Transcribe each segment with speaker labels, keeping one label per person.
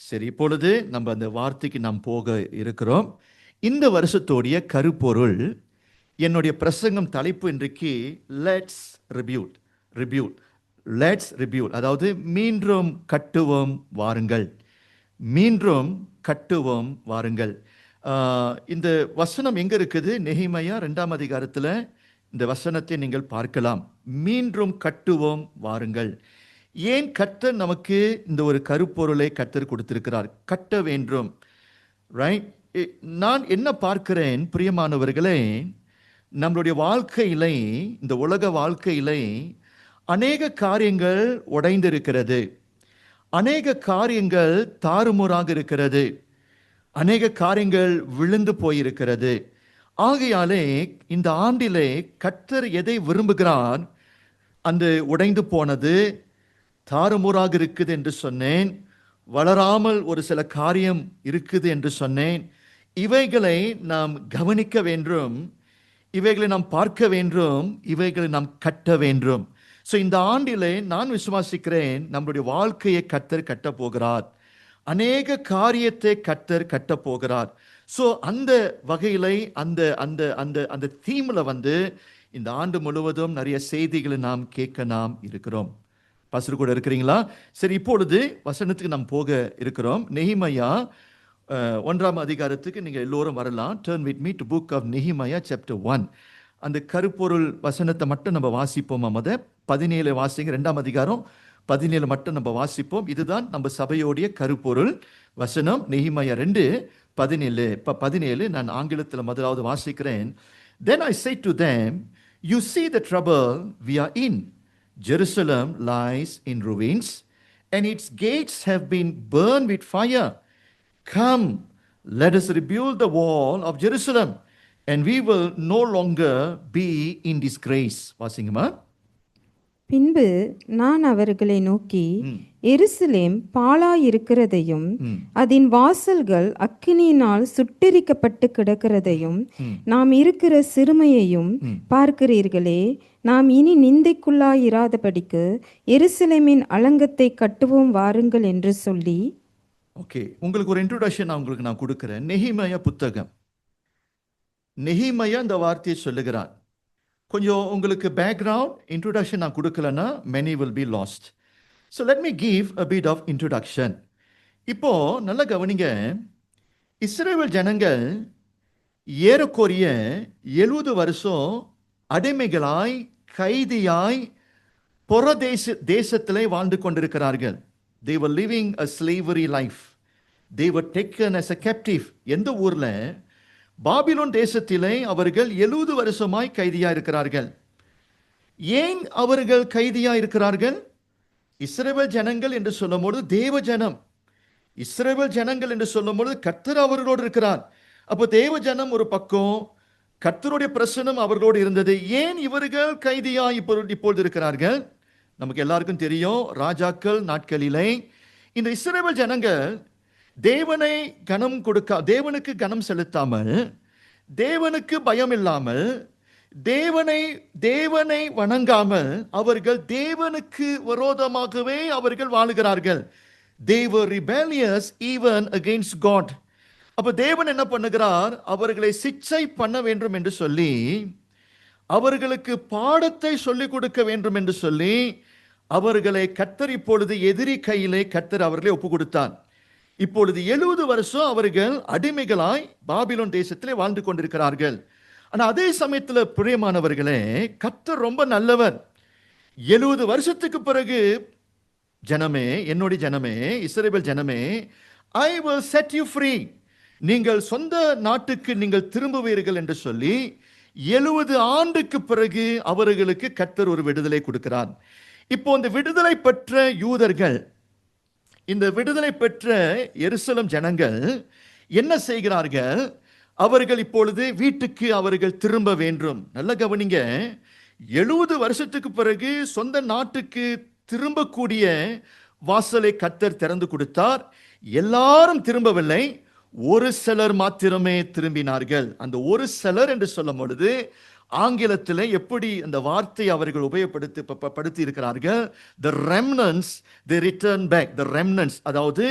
Speaker 1: சரி, இப்பொழுது நம்ம அந்த வார்த்தைக்கு நாம் போக இருக்கிறோம். இந்த வருஷத்தோடைய கருப்பொருள், என்னுடைய பிரசங்கம் தலைப்பு இன்றைக்கு லெட்ஸ் ரிபியூட். ரிபியூட் லெட்ஸ் ரிபியூட், அதாவது மீண்டும் கட்டுவோம் வாருங்கள். மீண்டும் கட்டுவோம் வாருங்கள். இந்த வசனம் எங்க இருக்குது? நெகேமியா 2ஆம் அதிகாரத்தில் இந்த வசனத்தை நீங்கள் பார்க்கலாம். மீண்டும் கட்டுவோம் வாருங்கள். ஏன் கர்த்தர் நமக்கு இந்த ஒரு கருப்பொருளை கர்த்தர் கொடுத்திருக்கிறார்? கட்ட வேண்டும், ரைட்? நான் என்ன பார்க்கிறேன் பிரியமானவர்களே, நம்மளுடைய வாழ்க்கையிலே, இந்த உலக வாழ்க்கையிலே அநேக காரியங்கள் உடைந்திருக்கிறது, அநேக காரியங்கள் தாறுமுறாக இருக்கிறது, அநேக காரியங்கள் விழுந்து போயிருக்கிறது. ஆகையாலே இந்த ஆண்டிலே கர்த்தர் எதை விரும்புகிறார்? அந்த உடைந்து போனது, தாறுமுறாக இருக்குது என்று சொன்னேன், வளராமல் ஒரு சில காரியம் இருக்குது என்று சொன்னேன். இவைகளை நாம் கவனிக்க வேண்டும், இவைகளை நாம் பார்க்க வேண்டும், இவைகளை நாம் கட்ட வேண்டும். ஸோ இந்த ஆண்டிலே நான் விசுவாசிக்கிறேன், நம்முடைய வாழ்க்கையை கர்த்தர் கட்ட போகிறார், அநேக காரியத்தை கர்த்தர் கட்ட போகிறார். ஸோ அந்த வகையிலே அந்த அந்த அந்த அந்த தீமில் இந்த ஆண்டு முழுவதும் நிறைய செய்திகளை நாம் கேட்க நாம் இருக்கிறோம். பாஸ்டர் கூட இருக்கிறீங்களா? சரி, இப்பொழுது வசனத்துக்கு நாம் போக இருக்கிறோம். நெகேமியா 1ஆம் அதிகாரத்துக்கு நீங்கள் எல்லோரும் வரலாம். Turn with me to book of நெகேமியா சாப்டர் 1. அந்த கருப்பொருள் வசனத்தை மட்டும் நம்ம வாசிப்போம். 17 வாசிங்க. 2ஆம் அதிகாரம் 17 மட்டும் நம்ம வாசிப்போம். இதுதான் நம்ம சபையோடைய கருப்பொருள் வசனம். நெகேமியா 2:17. 17 நான் ஆங்கிலத்தில் முதலாவது வாசிக்கிறேன். Then I said to them, you see the trouble we are in. Jerusalem lies in ruins, and its gates have been burned with fire. Come, let us rebuild the wall of Jerusalem, and we will no longer be in disgrace. வாசிங்கம்மா.
Speaker 2: பின்பு நான் அவர்களை நோக்கி, எருசலேம் பாழாயிருக்கிறதையும் அதன் வாசல்கள் அக்கினியினால் சுட்டெரிக்கப்பட்டு கிடக்கிறதையும் நாம் இருக்கிற சிறுமையையும் பார்க்கிறீர்களே. நாம் இனி நிந்தைக்குள்ளாயிராதபடிக்கு எருசலேமின் அலங்கத்தை கட்டுவோம் வாருங்கள் என்று சொல்லி.
Speaker 1: ஓகே, உங்களுக்கு ஒரு இன்ட்ரோடக்ஷன் நான் கொடுக்கிறேன். நெகேமியா புத்தகம். நெகேமியா இந்த வார்த்தையை சொல்லுகிறார். கொஞ்சம் உங்களுக்கு பேக்ரவுண்ட் இன்ட்ரோடக்ஷன் நான் கொடுக்கலன்னா many will be lost. So let me give a bit of introduction. இப்போ நல்லா கவனிங்க. இஸ்ரவேல் ஜனங்கள் ஏறக்குறைய 70 வருஷம் அடிமைகளாய், கைதியாய் தேசத்திலே வாழ்ந்து கொண்டிருக்கிறார்கள். They were living a slavery life. They were taken as a captive. எந்த ஊர்ல? பாபிலோன் தேசத்திலே அவர்கள் 70 வருஷமாய் கைதியா இருக்கிறார்கள். ஏன் அவர்கள் கைதியா இருக்கிறார்கள்? இஸ்ரவேல் ஜனங்கள் என்று சொல்லும்போது தேவ ஜனம். இஸ்ரவேல் ஜனங்கள் என்று சொல்லும்போது கர்த்தர் அவர்களோடு இருக்கிறார். அப்போ தேவ ஜனம் ஒரு பக்கம், கர்த்தருடைய பிரசன்னம் அவர்களோடு இருந்தது. ஏன் இவர்கள் கைதியா இப்பொழுது இருக்கிறார்கள்? நமக்கு எல்லாருக்கும் தெரியும், ராஜாக்கள் நாட்களிலே இந்த இஸ்ரவேல் ஜனங்கள் தேவனுக்கு கனம் செலுத்தாமல், தேவனுக்கு பயம் இல்லாமல், தேவனை வணங்காமல் அவர்கள் தேவனுக்கு விரோதமாகவே அவர்கள் வாழுகிறார்கள். They were rebellious even against God. அப்ப தேவன் என்ன பண்ணுகிறார்? அவர்களை சிக்ஷை பண்ண வேண்டும் என்று சொல்லி, அவர்களுக்கு பாடத்தை சொல்லிக் கொடுக்க வேண்டும் என்று சொல்லி அவர்களை கர்த்தர் இப்பொழுது எதிரி கையிலே கர்த்தர் அவர்களை ஒப்பு கொடுத்தார். இப்பொழுது 70 வருஷம் அவர்கள் அடிமைகளாய் பாபிலோன் தேசத்திலே வாழ்ந்து கொண்டிருக்கிறார்கள். ஆனால் அதே சமயத்தில் பிரியமானவர்களே, கர்த்தர் ரொம்ப நல்லவர். 70 வருஷத்துக்கு பிறகு ஜனமே, என்னுடைய ஜனமே, இஸ்ரவேல் ஜனமே, I will set you free. நீங்கள் சொந்த நாட்டுக்கு நீங்கள் திரும்புவீர்கள் என்று சொல்லி 70 ஆண்டுக்கு பிறகு அவர்களுக்கு கர்த்தர் ஒரு விடுதலை கொடுக்கிறார். இப்போ இந்த விடுதலை பெற்ற யூதர்கள், இந்த விடுதலை பெற்ற எருசலேம் ஜனங்கள் என்ன செய்கிறார்கள்? அவர்கள் இப்பொழுது வீட்டுக்கு அவர்கள் திரும்ப வேண்டும். நல்ல கவனிங்க. 70 வருஷத்துக்கு பிறகு சொந்த நாட்டுக்கு திரும்பக்கூடிய வாசலை கர்த்தர் திறந்து கொடுத்தார். எல்லாரும் திரும்பவில்லை, ஒரு சிலர் மாத்திரமே திரும்பினார்கள். அந்த ஒரு சிலர் என்று சொல்லும் பொழுது ஆங்கிலத்தில் எப்படி அந்த வார்த்தை அவர்கள் உபயோகப்படுத்தி இருக்கிறார்கள்? the remnants they return back. the remnants அதாவது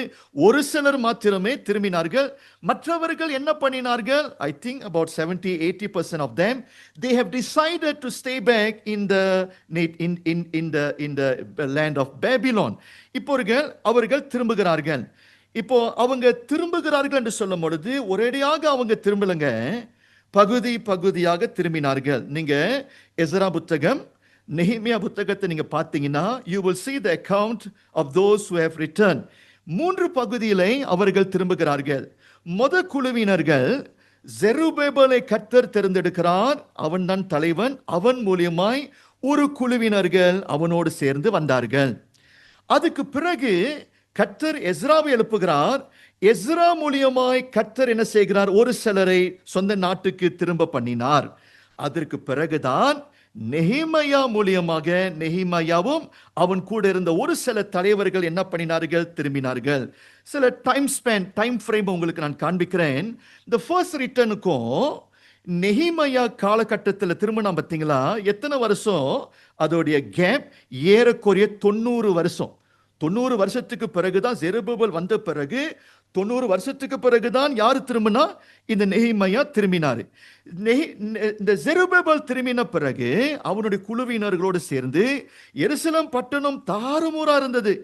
Speaker 1: ஒரு சிலர் மாத்திரமே திரும்பினார்கள். மற்றவர்கள் என்ன பண்ணினார்கள்? I think about 70-80% of them they have decided to stay back in the land of Babylon. இப்போ அவர்கள் திரும்புகிறார்கள். இப்போ அவங்க திரும்புகிறார்கள் என்று சொல்லும் பொழுது ஒரேடியாக அவங்க திரும்பலங்க, பகுதியாக திரும்பினார்கள். நீங்க எஸ்ரா புத்தகம், நெஹெமியா புத்தகத்தை நீங்க பார்த்தீங்கன்னா you will see the account of those who have returned. 3 பகுதியிலே அவர்கள் திரும்புகிறார்கள். குழுவினர்கள் செருபேபலை கர்த்தர் தேர்ந்தெடுக்கிறார், அவன் தான் தலைவன், அவன் மூலியமாய் ஒரு குழுவினர்கள் அவனோடு சேர்ந்து வந்தார்கள். அதுக்கு பிறகு கர்த்தர் எஸ்ராவை எழுப்புகிறார். எஸ்ரா மூலியமாய் கர்த்தர் என்ன செய்கிறார்? ஒரு சிலரை சொந்த நாட்டுக்கு திரும்ப பண்ணினார். அதற்கு பிறகுதான் நெஹெமியா மூலியமாக நெஹெமியாவும் அவன் கூட இருந்த ஒரு சில தலைவர்கள் என்ன பண்ணினார்கள்? திரும்பினார்கள். சில டைம் ஃப்ரேம் உங்களுக்கு நான் காண்பிக்கிறேன். இந்த ஃபர்ஸ்ட் ரிட்டர்னுக்கும் நெஹெமியா காலகட்டத்தில் திரும்பினா பார்த்தீங்களா, எத்தனை வருஷம்? அதோடைய கேப் ஏறக்குறைய 90 வருஷம். 90 வருஷத்துக்கு பிறகுதான் செருபேபல் வந்த பிறகு 90 வருஷத்துக்கு பிறகுதான் யாரு திரும்பினா? இந்த நெஹெமியா திரும்பினாரு. இந்த செருபேபல் திரும்பின பிறகு அவனுடைய குழுவினர்களோடு சேர்ந்து எருசலேம் பட்டணம் தாறுமாறா இருந்தது.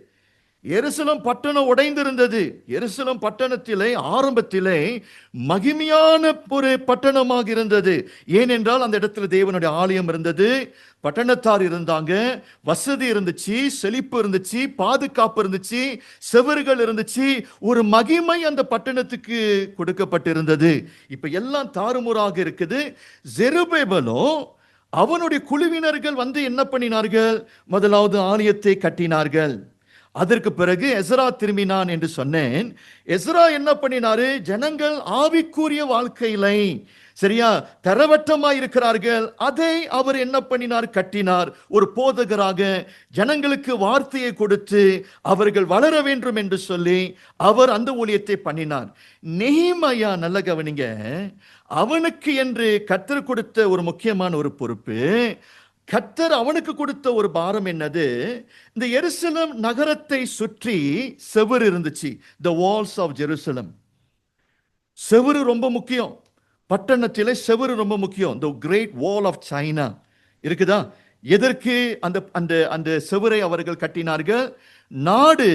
Speaker 1: எருசலேம் பட்டணம் உடைந்திருந்தது. எருசலேம் பட்டணத்திலே ஆரம்பத்திலே மகிமையான ஒரு பட்டணமாக இருந்தது. ஏனென்றால் அந்த இடத்துல தேவனுடைய ஆலயம் இருந்தது, பட்டணத்தார் இருந்தாங்க, வசதி இருந்துச்சு, செழிப்பு இருந்துச்சு, பாதுகாப்பு இருந்துச்சு, செவறுகள் இருந்துச்சு, ஒரு மகிமை அந்த பட்டணத்துக்கு கொடுக்கப்பட்டிருந்தது. இப்ப எல்லாம் தாறுமாறாக இருக்குது. செருபேபலும் அவனுடைய குழுவினர்கள் வந்து என்ன பண்ணினார்கள்? முதலாவது ஆலயத்தை கட்டினார்கள். அதற்கு பிறகு எஸ்ரா திரும்பினான் என்று சொன்னேன். எஸ்ரா என்ன பண்ணினாரு? ஜனங்கள் ஆவிக்குரிய வாழ்க்கையிலை சரியா தரவட்டமாய் இருக்கிறார்கள், அதை அவர் என்ன பண்ணினார்? கட்டினார். ஒரு போதகராக ஜனங்களுக்கு வார்த்தையை கொடுத்து அவர்கள் வளர வேண்டும் என்று சொல்லி அவர் அந்த ஊழியத்தை பண்ணினார். நெஹெமியா நல்ல கவனிங்க, அவனுக்கு என்று கர்த்தர் கொடுத்த ஒரு முக்கியமான ஒரு பொறுப்பு, கர்த்தர் அவனுக்கு கொடுத்த ஒரு பாரம் என்னது? இந்த எருசலேம் நகரத்தை சுற்றி செவுரு இருந்துச்சு. the walls of Jerusalem. செவுரு ரொம்ப முக்கியம். பட்டணத்திலே செவுரு ரொம்ப முக்கியம். the great wall of China இருக்குதா? எதற்கு அந்த செவுரை அவர்கள் கட்டினார்கள்? நாடு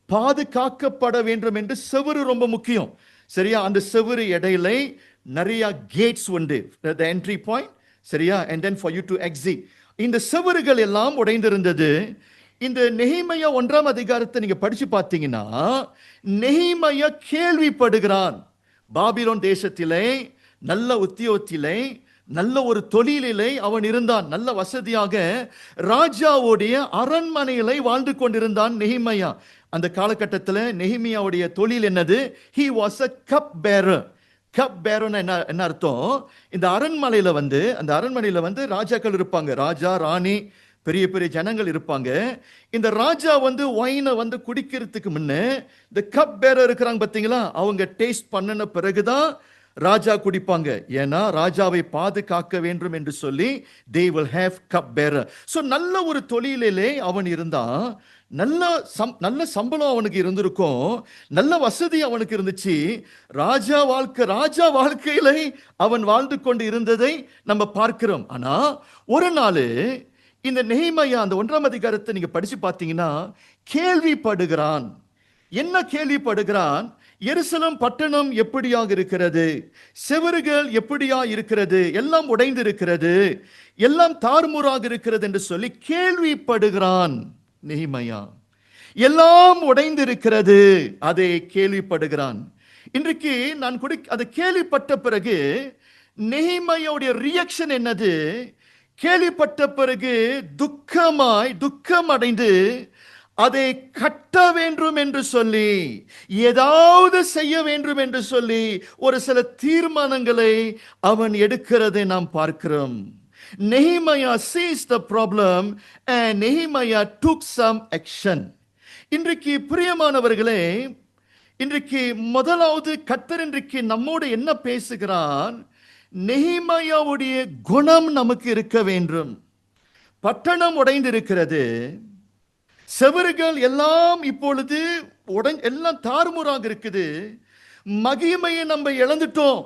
Speaker 1: பாதுகாக்கப்பட வேண்டும் என்று செவுரு ரொம்ப முக்கியம். சரியா? அந்த செவுரு இடையில நிறைய கேட்ஸ் உண்டு, the entry point சரியா, and then for you to exit. இந்த செவறுகள் எல்லாம் உடைந்திருந்தது. இந்த நெஹெமியா 1ஆம் அதிகாரத்தை நீங்க படிச்சு பார்த்தீங்கன்னா, நெஹெமியா கேள்விப்படுகிறான். பாபிலோன் தேசத்திலே நல்ல உத்தியோகத்திலே நல்ல ஒரு தொழிலிலே அவன் இருந்தான். நல்ல வசதியாக ராஜாவுடைய அரண்மனையிலே வாழ்ந்து கொண்டிருந்தான் நெஹெமியா. அந்த காலகட்டத்தில் நெஹெமியாவுடைய தொழில் என்னது? he was a cup bearer. Cup பேரோன்னு என்ன அர்த்தம்? இந்த அந்த அரண்மனையில வந்து ராஜாக்கள் இருப்பாங்க, ராஜா ராணி, பெரிய பெரிய ஜனங்கள் இருப்பாங்க. இந்த ராஜா வந்து ஒயினை வந்து குடிக்கிறதுக்கு முன்ன இந்த கப் பேரர் இருக்கிறாங்க பார்த்தீங்களா, அவங்க டேஸ்ட் பண்ணின பிறகுதான் ராஜா குடிப்பாங்க. ஏன்னா ராஜாவை பாதுகாக்க வேண்டும் என்று சொல்லி they will have cup bearer. So நல்ல ஒரு தொழிலிலே அவன் இருந்தான். நல்ல சம்பளம் அவனுக்கு இருந்திருக்கும், நல்ல வசதி அவனுக்கு இருந்துச்சு. ராஜா வாழ்க்கையில அவன் வாழ்ந்து கொண்டு இருந்ததை நம்ம பார்க்கிறோம். ஆனா ஒரு நாள் இந்த நெஹெமியா அந்த 1ஆம் அதிகாரத்தை நீங்க படிச்சு பார்த்தீங்கன்னா கேள்விப்படுகிறான். என்ன கேள்விப்படுகிறான்? எருசலேம் பட்டணம் எப்படியாக இருக்கிறது, செவறுகள் எப்படியா இருக்கிறது, எல்லாம் உடைந்து இருக்கிறது, எல்லாம் தாறுமாறாக இருக்கிறது என்று சொல்லி கேள்விப்படுகிறான் நெஹெமியா. எல்லாம் உடைந்து இருக்கிறது, அதை கேள்விப்படுகிறான். இன்றைக்கு நான் அதை கேள்விப்பட்ட பிறகு நெஹெமியாவுடைய ரியாக்ஷன் என்னது? கேள்விப்பட்ட பிறகு துக்கம் அடைந்து அதை கட்ட வேண்டும் என்று சொல்லி, ஏதாவது செய்ய வேண்டும் என்று சொல்லி ஒரு சில தீர்மானங்களை அவன் எடுக்கிறதை நாம் பார்க்கிறோம். Nehemiah sees the problem and Nehemiah took some action. இன்றைக்கு பிரியமானவர்களே, இன்றைக்கு முதலாவது கர்த்தர் இன்றைக்கு நம்மோடு என்ன பேசுகிறார்? நெகேமியாவுடைய குணம் நமக்கு இருக்க வேண்டும். பட்டணம் உடைந்திருக்கிறது, செவறுகள் எல்லாம் இப்பொழுது எல்லாம் தாறுமுறாக இருக்குது. மகிமையை நம்ம இழந்துட்டோம்.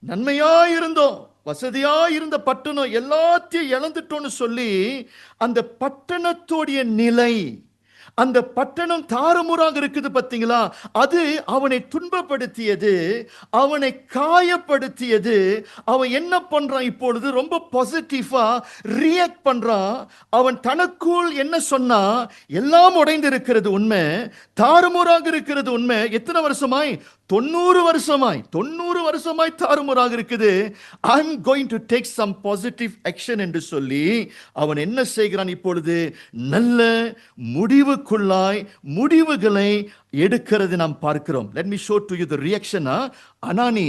Speaker 1: நன்மையா இருந்தோம், வசதியா இருந்த பட்டணம் எல்லாத்தையும் இழந்துட்டோம்னு சொல்லி அந்த பட்டணத்துடைய நிலை, அந்த பட்டணம் தாறுமுறாக இருக்குது பார்த்தீங்களா? அது அவனை துன்பப்படுத்தியது, அவனை காயப்படுத்தியது. அவன் என்ன பண்றான்? இப்பொழுது ரொம்ப பாசிட்டிவா ரியாக்ட் பண்றான். அவன் தனக்குள் என்ன சொன்னா, எல்லாம் உடைந்து இருக்கிறது உண்மை, தாறுமுறாக இருக்கிறது உண்மை. எத்தனை வருஷமாய்? 90 வருஷமாய் தாறுமுறாக இருக்குது. I'm going to take some positive action என்று சொல்லி அவன் என்ன செய்கிறான்? இப்பொழுது நல்ல முடிவுகளை எடுக்கிறது நாம் பார்க்கிறோம். Let me show to you the reaction. அனானி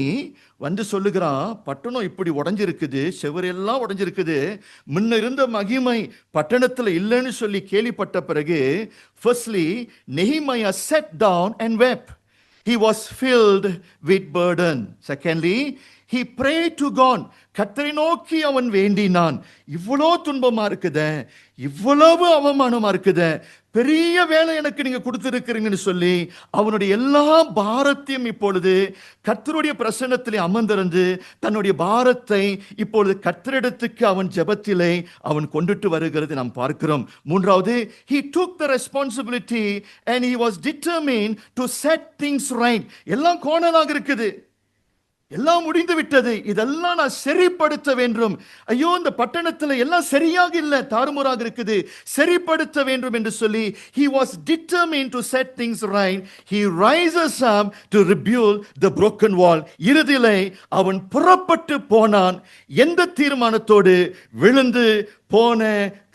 Speaker 1: வந்து சொல்லுகிறான், பட்டணம் இப்படி உடைஞ்சிருக்குது, செவரெல்லாம் உடைஞ்சிருக்குது, முன்ன இருந்த மகிமை பட்டணத்துல இல்லைன்னு சொல்லி கேள்விப்பட்ட பிறகு, firstly Nehemiah sat down and wept. He was filled with burden. Secondly, he prayed to God. கர்த்தரை நோக்கி அவன் வேண்டினான். இவ்வளோ துன்பமா இருக்குதே, இவ்வளவு அவமானமா இருக்குதே, பெரிய வேலை எனக்கு நீங்க கொடுத்திருக்கிறீங்கன்னு சொல்லி அவனுடைய எல்லா பாரத்தையும் இப்பொழுது கர்த்தருடைய பிரசன்னத்திலே அமர்ந்திருந்து தன்னுடைய பாரத்தை இப்பொழுது கர்த்தரிடத்துக்கு அவன் ஜெபத்திலே அவன் கொண்டுட்டு வருகிறது நாம் பார்க்கிறோம். மூன்றாவது, he took the responsibility and he was determined to set things right. எல்லாம் கோணலாக இருக்குது, எல்லாம் முடிந்து விட்டது, இதெல்லாம் நான் சரிப்படுத்த வேண்டும். ஐயோ, இந்த பட்டணத்தில் எல்லாம் சரியாக இல்லை, தாறுமுறாக இருக்குது, சரிப்படுத்த வேண்டும் என்று சொல்லி he was determined to set things right. He rises up to rebuild the broken wall. இறுதியிலே அவன் புறப்பட்டு போனான். எந்த தீர்மானத்தோடு? விழுந்து போன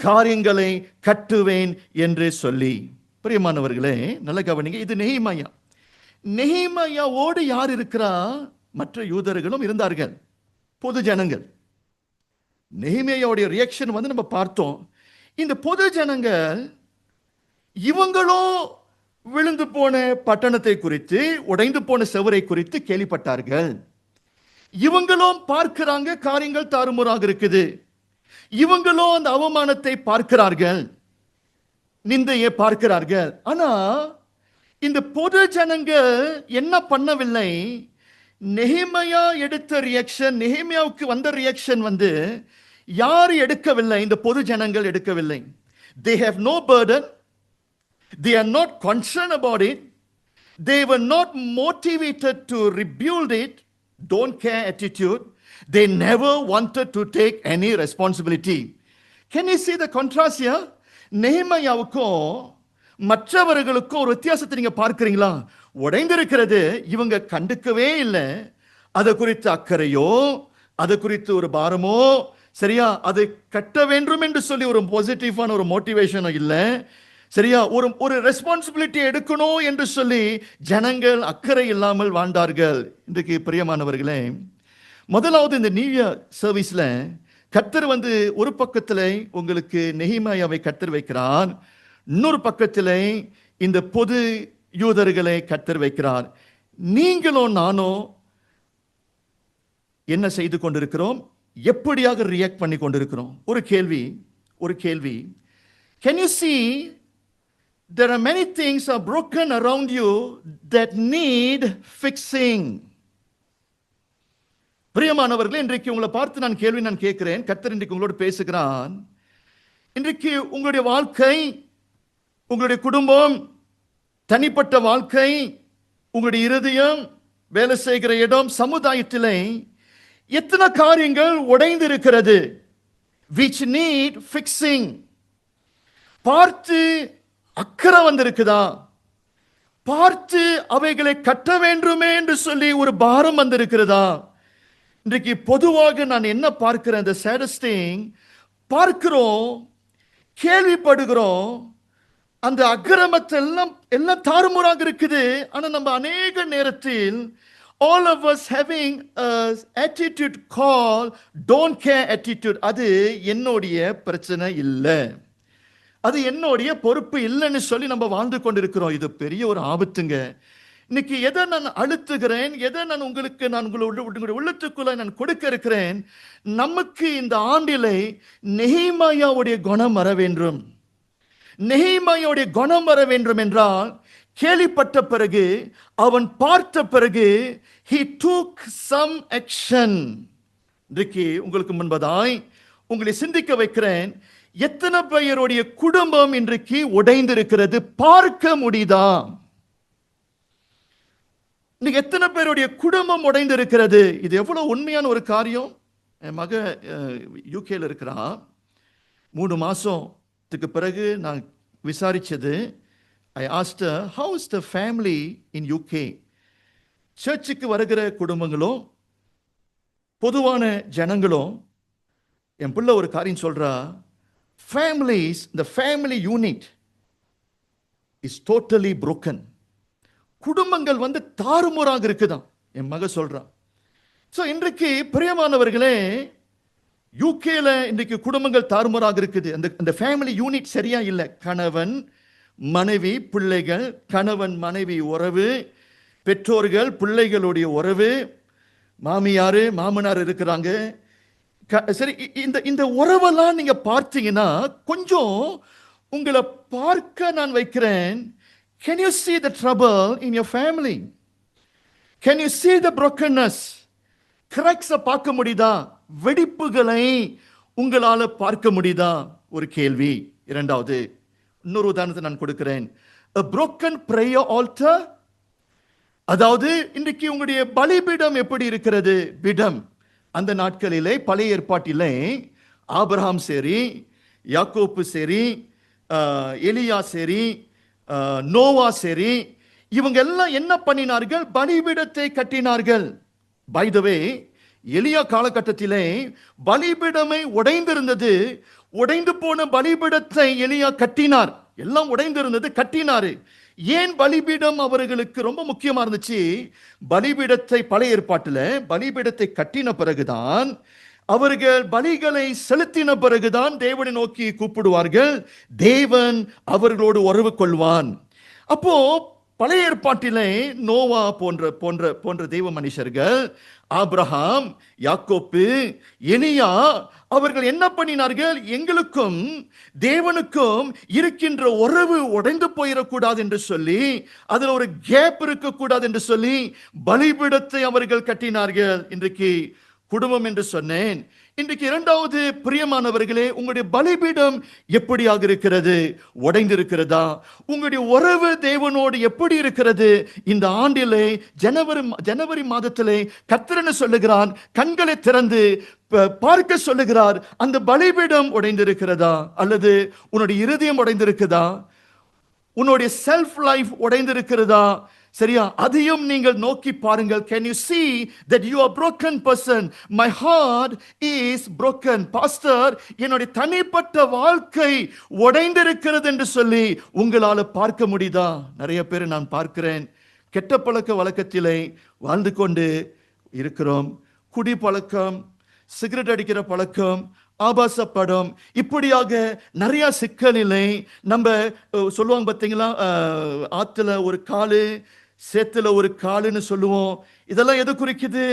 Speaker 1: காரியங்களை கட்டுவேன் என்று சொல்லி. பிரியமானவர்களே, நல்ல கவனிங்க. இது நெகேமியாவோடு யார் இருக்கிறா? மற்ற யூதர்களும் இருந்தார்கள், பொது ஜனங்கள். நெகேமியாவுடைய ரியாக்ஷன் வந்து நம்ம பார்த்தோம். இந்த பொது ஜனங்கள் இவங்களும் விழுந்து போன பட்டணத்தை குறித்து, உடைந்து போன செவரை குறித்து கேள்விப்பட்டார்கள். இவங்களும் பார்க்கிறாங்க, காரியங்கள் தாறுமுறாக இருக்குது. இவங்களும் அந்த அவமானத்தை பார்க்கிறார்கள், நிந்தையை பார்க்கிறார்கள். ஆனா இந்த பொது ஜனங்கள் என்ன பண்ணவில்லை? நெகேமியா எடுத்த ரியாக்ஷன், நெகேமியாவுக்கு வந்த ரியாக்ஷன் வந்து யார் எடுக்கவில்லை? இந்த பொது ஜனங்கள் எடுக்கவில்லை. They have no burden, they are not concerned about it, they were not motivated to rebuild it, don't care attitude. They never wanted to take any responsibility. Can you see the contrast here? நெகேமியாவுக்கும் மற்றவர்களுக்கும் ஒரு வித்தியாசத்தை நீங்க பார்க்கிறீங்களா? உடைந்திருக்கிறது, இவங்க கண்டுக்கவே இல்லை. அதை குறித்து அக்கறையோ, அதை குறித்து ஒரு பாரமோ, சரியா, அதை கட்ட வேண்டும் என்று சொல்லி ஒரு பாசிட்டிவான ஒரு மோட்டிவேஷனோ இல்லை. சரியா, ஒரு ரெஸ்பான்சிபிலிட்டி எடுக்கணும் என்று சொல்லி ஜனங்கள் அக்கறை இல்லாமல் வாழ்ந்தார்கள். இன்றைக்கு பிரியமானவர்களே, முதலாவது இந்த நியூ இயர் சர்வீஸ்ல கர்த்தர் வந்து ஒரு பக்கத்தில் உங்களுக்கு நெகேமியாவை கர்த்தர் வைக்கிறார், இன்னொரு பக்கத்தில் இந்த பொது யூதர்களை கர்த்தர் வைக்கிறார். நீங்களும் நானும் என்ன செய்து கொண்டிருக்கிறோம்? எப்படியாக ரியாக்ட் பண்ணி கொண்டிருக்கிறோம்? ஒரு கேள்வி. Can you see there are many things are broken around you that need fixing? பிரியமானவர்களே, இன்றைக்கு உங்களை பார்த்து நான் கேட்கிறேன். கர்த்தர் இன்றைக்கு உங்களோடு பேசுகிறான். இன்றைக்கு உங்களுடைய வாழ்க்கை, உங்களுடைய குடும்பம், தனிப்பட்ட வாழ்க்கை, உங்களுடைய இருதயம், வேலை செய்கிற இடம், சமுதாயத்திலே எத்தனை காரியங்கள் உடைந்து இருக்கிறது, which need fixing. பார்த்து அக்கறை வந்திருக்குதா? பார்த்து அவைகளை கட்ட வேண்டுமே என்று சொல்லி ஒரு பாரம் வந்திருக்கிறதா? இன்றைக்கு பொதுவாக நான் என்ன பார்க்கிறேன்? the saddest thing, பார்க்கிறோம், கேள்விப்படுகிறோம், அந்த அக்கிரமத்தை எல்லாம் தாறுமுறாக இருக்குது. ஆனா நம்ம அநேக நேரத்தில் all of us having a attitude called don't care attitude. அது என்னுடைய பிரச்சனை இல்லை, அது என்னுடைய பொறுப்பு இல்லைன்னு சொல்லி நம்ம வாழ்ந்து கொண்டிருக்கிறோம். இது பெரிய ஒரு ஆபத்துங்க. இன்னைக்கு எதை நான் அழுத்துகிறேன், எதை நான் உங்களுடைய உள்ளத்துக்குள்ள நான் கொடுக்க இருக்கிறேன். நமக்கு இந்த ஆண்டிலே நெகேமியாவுடைய குணம் வர வேண்டும். நெகேமியாவுடைய குணம் வர வேண்டும் என்றால், கேள்விப்பட்ட பிறகு, அவன் பார்த்த பிறகு, he took some action. இன்றைக்கு உங்களுக்கு முன்பதாய் உங்களை சிந்திக்க வைக்கிறேன். எத்தனை பேருடைய குடும்பம் இன்றைக்கு உடைந்திருக்கிறது பார்க்க முடியுதா? இன்னைக்கு எத்தனை பேருடைய குடும்பம் உடைந்திருக்கிறது? இது எவ்வளவு உண்மையான ஒரு காரியம். என் மக யூகேல இருக்கிறா. 3 மாசத்துக்கு பிறகு நான் விசாரிச்சது. I asked her, how is the family in UK? சர்ச்சுக்கு வருகிற குடும்பங்களும் பொதுவான ஜனங்களும், என் பிள்ளை ஒரு காரியம் சொல்றா, families, the family unit is totally broken. குடும்பங்கள் தாறுமாறாக இருக்குதான், என் மக சொல்றான். ஸோ இன்றைக்கு பிரியமானவர்களே, யூகேல இன்றைக்கு குடும்பங்கள் தாறுமாறாக இருக்குது. அந்த ஃபேமிலி யூனிட் சரியா இல்லை. கணவன் மனைவி பிள்ளைகள், கணவன் மனைவி உறவு, பெற்றோர்கள் பிள்ளைகளுடைய உறவு, மாமியார் மாமனார் இருக்கிறாங்க. சரி, இந்த உறவெல்லாம் நீங்க பார்த்தீங்கன்னா கொஞ்சம் உங்களை பார்க்க நான் வைக்கிறேன். Can you see the trouble in your family? Can you see the brokenness? cracks பார்க்க முடியுதா? வெடிப்புகளை உங்களால பார்க்க முடியுதா? ஒரு கேள்வி. இரண்டாவது, இன்னொரு உதாரணத்தை நான் கொடுக்கிறேன். A broken prayer altar. அதாவது இன்றைக்கு உங்களுடைய பலிபீடம் எப்படி இருக்கிறது? பீடம் அந்த நாட்களிலே பழைய ஏற்பாட்டிலே ஆபிரகாம் சரி, யாக்கோப்பு சரி, எலியா சரி, நோவா சரி, இவங்க எல்லாம் என்ன பண்ணினார்கள்? பலிபீடத்தை கட்டினார்கள். பை த வே, எலியா காலகட்டத்திலே பலிபீடமே உடைந்திருந்தது. உடைந்து போன பலிபீடத்தை எலியா கட்டினார். எல்லாம் உடைந்திருந்தது, கட்டினாரு. ஏன் பலிபீடம் அவர்களுக்கு ரொம்ப முக்கியமா இருந்துச்சு? பலிபீடத்தை பழைய ஏற்பாட்டில் பலிபீடத்தை கட்டின பிறகுதான், அவர்கள் பலிகளை செலுத்தின பிறகுதான் தேவனை நோக்கி கூப்பிடுவார்கள். தேவன் அவர்களோடு உறவு கொள்வான். அப்போ பழைய ஏற்பாட்டிலே நோவா போன்ற தெய்வ மனுஷர்கள், ஆபிரகாம், யாக்கோப்பு, எலியா, அவர்கள் என்ன பண்ணினார்கள்? எங்களுக்கும் தேவனுக்கும் இருக்கின்ற உறவு உடைந்து போயிடக்கூடாது என்று சொல்லி, அதுல ஒரு கேப் இருக்கக்கூடாது என்று சொல்லி பலிபீடத்தை அவர்கள் கட்டினார்கள். இன்றைக்கு குடும்பம் என்று சொன்னேன். இன்றைக்கு இரண்டாவது, பிரியமானவர்களே, உங்களுடைய பலிபீடம் எப்படியாக இருக்கிறது? உடைந்திருக்கிறதா? உங்களுடைய உறவு தேவனோடு எப்படி இருக்கிறது? இந்த ஆண்டிலே ஜனவரி மாதத்திலே கர்த்தர் சொல்லுகிறான், கண்களை திறந்து பார்க்க சொல்லுகிறார். அந்த பலிபீடம் உடைந்திருக்கிறதா? அல்லது உன்னுடைய இருதயம் உடைந்திருக்கிறதா? உன்னுடைய செல்ஃப் லைஃப் உடைந்திருக்கிறதா? சரியா? அதையும் நீங்கள் நோக்கி பாருங்கள். Can you see that you are broken person? My heart is broken. Pastor, என்னுடைய தனிப்பட்ட வாழ்க்கை உடைந்திருக்கிறது என்று சொல்லி உங்களால பார்க்க முடியுதா? நிறைய பேர் நான் பார்க்கிறேன், கெட்ட பழக்க வழக்கத்திலே வாழ்ந்து கொண்டு இருக்கிறோம். குடி பழக்கம், சிகரெட் அடிக்கிற பழக்கம், ஆபாச படம், இப்படியாக நிறைய சிக்கலில்லை. நம்ம சொல்லுவாங்க பார்த்தீங்களா, ஆத்துல ஒரு காலு, சேத்துல ஒரு காலுன்னு சொல்லுவோம். இதெல்லாம் எது குறிக்குது?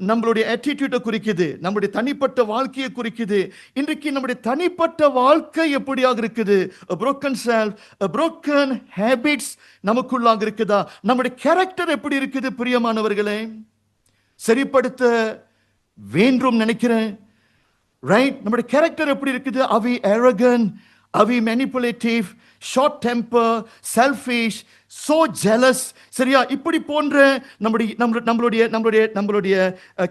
Speaker 1: நம்மளுடைய ஆட்டிடியூட்டை குறிக்குது, நம்முடைய தனிப்பட்ட வாழ்க்கையை குறிக்குது. இன்றைக்கு நம்முடைய தனிப்பட்ட வாழ்க்கை எப்படியாக இருக்குது? a broken self, a broken habits நமக்குள்ளாக இருக்குதா? நம்முடைய கேரக்டர் எப்படி இருக்குது? பிரியமானவர்களே, சரிப்படுத்த வேண்டும் நினைக்கிறேன். ரைட்? நம்முடைய கேரக்டர் எப்படி இருக்குது? are we arrogant? are we manipulative? short temper? selfish? so jealous? சரியா? இப்படி போன்ற நம்மளுடைய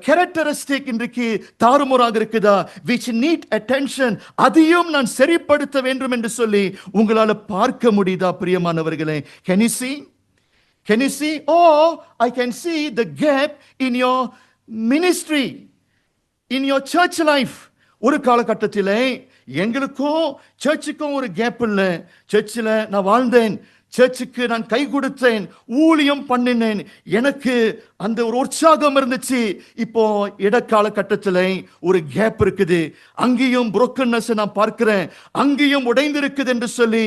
Speaker 1: கேரக்டரிஸ்டிக் இன்றைக்கு தாறுமாறாக இருக்குதா? which need attention. அதையும் நான் சரிப்படுத்த வேண்டும் என்று சொல்லி உங்களால பார்க்க முடியுதா? பிரியமானவர்களே, can you see? Can you see? Oh, I can see the gap in your ministry, in your church life. ஒரு காலகட்டத்திலே எங்களுக்கும் சர்ச்சுக்கும் ஒரு கேப் இல்லை. சர்ச்சில் நான் வாழ்ந்தேன், சர்ச்சுக்கு நான் கை கொடுத்தேன், ஊழியம் பண்ணினேன், எனக்கு அந்த ஒரு உற்சாகம் இருந்துச்சு. இப்போ இடைக்கால கட்டத்தில் ஒரு கேப் இருக்குது, அங்கேயும் brokenness நான் பார்க்கிறேன், அங்கேயும் உடைந்து இருக்குது என்று சொல்லி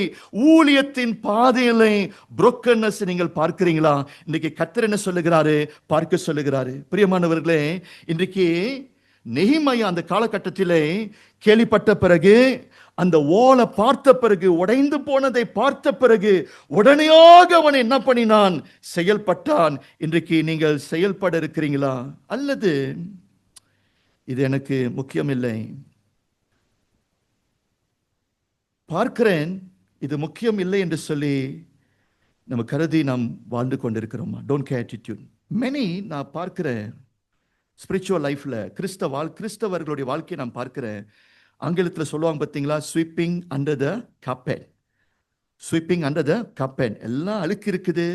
Speaker 1: ஊழியத்தின் பாதையிலே brokenness நீங்கள் பார்க்கிறீங்களா? இன்னைக்கு கர்த்தர் என்ன சொல்லுகிறாரு? பார்க்க சொல்லுகிறாரு. பிரியமானவர்களே, இன்றைக்கு நெகேமியா அந்த காலகட்டத்திலே கேள்விப்பட்ட பிறகு, அந்த ஓலை பார்த்த பிறகு, உடைந்து போனதை பார்த்த பிறகு உடனேயாக அவன் என்ன பண்ணினான்? செயல்பட்டான். இன்றைக்கு நீங்கள் செயல்பட இருக்கிறீங்களா? அல்லது இது எனக்கு முக்கியம் இல்லை, பார்க்கிறேன், இது முக்கியம் இல்லை என்று சொல்லி நம்ம கருதி நாம் வாழ்ந்து கொண்டிருக்கிறோமா? Don't care attitude. மெனி நான் பார்க்கிறேன் ஸ்பிரிச்சுவல் லைஃப்ல, கிறிஸ்தவர்களுடைய வாழ்க்கையை நான் பார்க்கிறேன். ஆங்கிலத்தில் சொல்லுவாங்க பார்த்தீங்களா, sweeping under the carpet. Sweeping under the carpet. எல்லாம் அழுக்கு இருக்குது,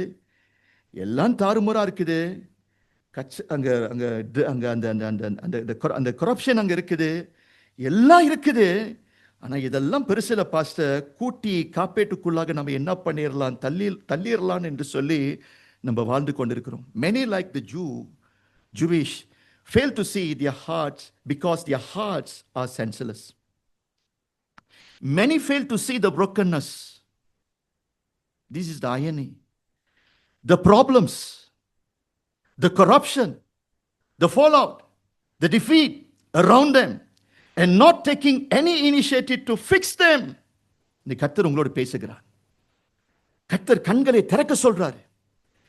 Speaker 1: எல்லாம் தாறுமுறா இருக்குது, அங்கே அங்கே அங்கே அந்த அந்த அந்த அந்த கரப்ஷன் அங்கே இருக்குது, எல்லாம் இருக்குது. ஆனால் இதெல்லாம் பெருசில் பாஸ்டர் கூட்டி காப்பேட்டுக்குள்ளாக நம்ம என்ன பண்ணிடலாம், தள்ளிடலாம் என்று சொல்லி நம்ம வாழ்ந்து கொண்டிருக்கிறோம். Many like the Jewish fail to see their hearts because their hearts are senseless. Many fail to see the brokenness. This is the irony. The problems, the corruption, the fallout, the defeat around them, and not taking any initiative to fix them. இந்த கர்த்தர் உங்களோடு பேசுகிறார். கர்த்தர் கண்களை திறக்க சொல்றாரு.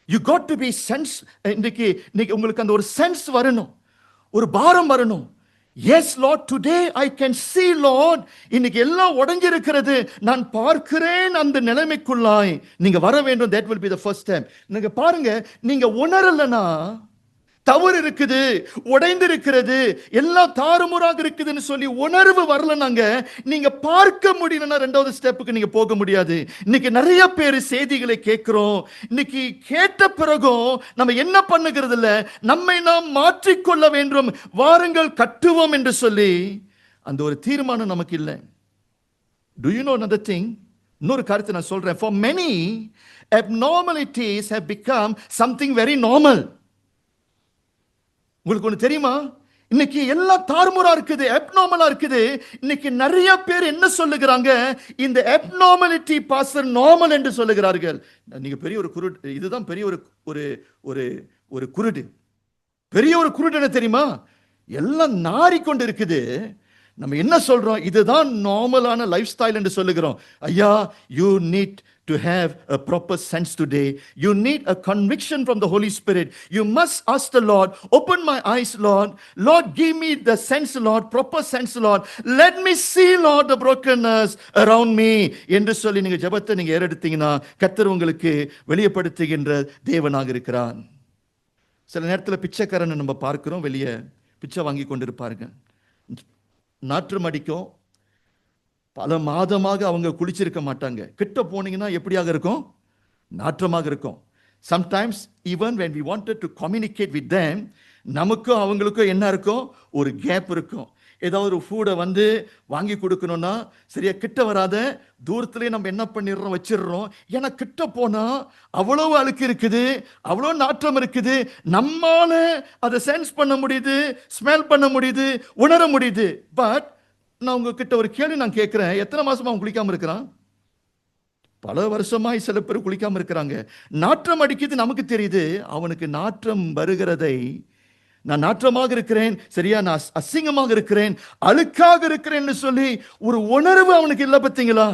Speaker 1: You got to be sense. இன்னைக்கு உங்களுக்கு அந்த ஒரு சென்ஸ் வரணும், ஒரு பாரம் வரணும். Yes Lord, today I can see Lord. இன்னைக்கு எல்லாம் உடைஞ்சிருக்கிறது, நான் பார்க்கிறேன். அந்த நிலைமைக்குள்ளாய் நீங்க வர வேண்டும். that will be the first step. நீங்க பாருங்க, நீங்க உணரலனா தவறு இருக்குது, உடைந்து இருக்கிறது, எல்லாம் தாறுமுறாக இருக்குதுன்னு சொல்லி உணர்வு வரலனாங்க, நீங்க பார்க்க முடியலன்னா ரெண்டாவது ஸ்டெப்புக்கு நீங்க போக முடியாது. இன்னைக்கு நிறைய பேர் செய்திகளை கேட்கிறோம். இன்னைக்கு கேட்ட பிறகும் நம்ம என்ன பண்ணுகிறது இல்ல, நம்மை நாம் மாற்றிக்கொள்ள வேண்டும், வாருங்கள் கட்டுவோம் என்று சொல்லி அந்த ஒரு தீர்மானம் நமக்கு இல்லை. Do you know another thing? இன்னொரு கருத்தை நான் சொல்றேன். For many, abnormalities have become something very normal. உங்களுக்கு ஒன்று தெரியுமா? இன்னைக்கு எல்லாம் தாறுமுறா இருக்குது, அப்நார்மலா இருக்குது. இன்னைக்கு நிறைய பேர் என்ன சொல்லுகிறாங்க? இந்த அப்நார்மாலிட்டி பாஸ்டர் நார்மல் என்று சொல்லுகிறார்கள். நீங்க பெரிய ஒரு குருடு, இதுதான் பெரிய ஒரு ஒரு ஒரு ஒரு குருடு. பெரிய ஒரு குருடு என்ன தெரியுமா? எல்லாம் நாறிக்கொண்டு இருக்குது. நம்ம என்ன சொல்றோம்? இதுதான் நார்மலான லைஃப் ஸ்டைல் என்று சொல்லுகிறோம். ஐயா, you need to have a proper sense today. You need a conviction from the Holy Spirit. You must ask the Lord, open my eyes, Lord. Lord, give me the sense, Lord, proper sense, Lord. Let me see, Lord, the brokenness around me. என்று சொல்லி நீங்க ஜெபத்தை நீங்க ஏறெடுத்தீங்கன்னா கர்த்தர் உங்களுக்கு வெளிப்படுத்துகின்ற தேவனாக இருக்கிறார். சில நேரத்தில் பிச்சைக்காரனை நம்ம பார்க்கிறோம், வெளியே பிச்சை வாங்கி கொண்டிருப்பாருங்க. நாற்றம் அடிக்கும், பல மாதமாக அவங்க குளிச்சிருக்க மாட்டாங்க. கிட்ட போனீங்கன்னா எப்படியாக இருக்கும்? நாற்றமாக இருக்கும். Sometimes even when we wanted to communicate with them, நமக்கும் அவங்களுக்கும் என்ன இருக்கும்? ஒரு கேப் இருக்கும். ஏதாவது ஒரு ஃபுட்டை வந்து வாங்கி கொடுக்கணும்னா சரியா கிட்ட வராத தூரத்துலேயே நம்ம என்ன பண்ணிடுறோம், வச்சிடுறோம். ஏன்னா கிட்ட போனால் அவ்வளோ அழுக்கு இருக்குது, அவ்வளோ நாற்றம் இருக்குது. நம்மால அதை சென்ஸ் பண்ண முடியுது, ஸ்மெல் பண்ண முடியுது, உணர முடியுது. பட் நான் உங்ககிட்ட ஒரு கேள்வி நான் கேட்கிறேன், எத்தனை மாசமா அவன் குளிக்காம இருக்கிறான்? பல வருஷமாய் சில பேர் குளிக்காம இருக்கிறாங்க. நாற்றம் அடிக்குது, நமக்கு தெரியுது. அவனுக்கு நாற்றம் வருகிறதை, நான் நாற்றமாக இருக்கிறேன், சரியா, நான் அசிங்கமாக இருக்கிறேன், அழுக்காக இருக்கிறேன்னு சொல்லி ஒரு உணர்வு அவனுக்கு இல்லை. பார்த்தீங்களா?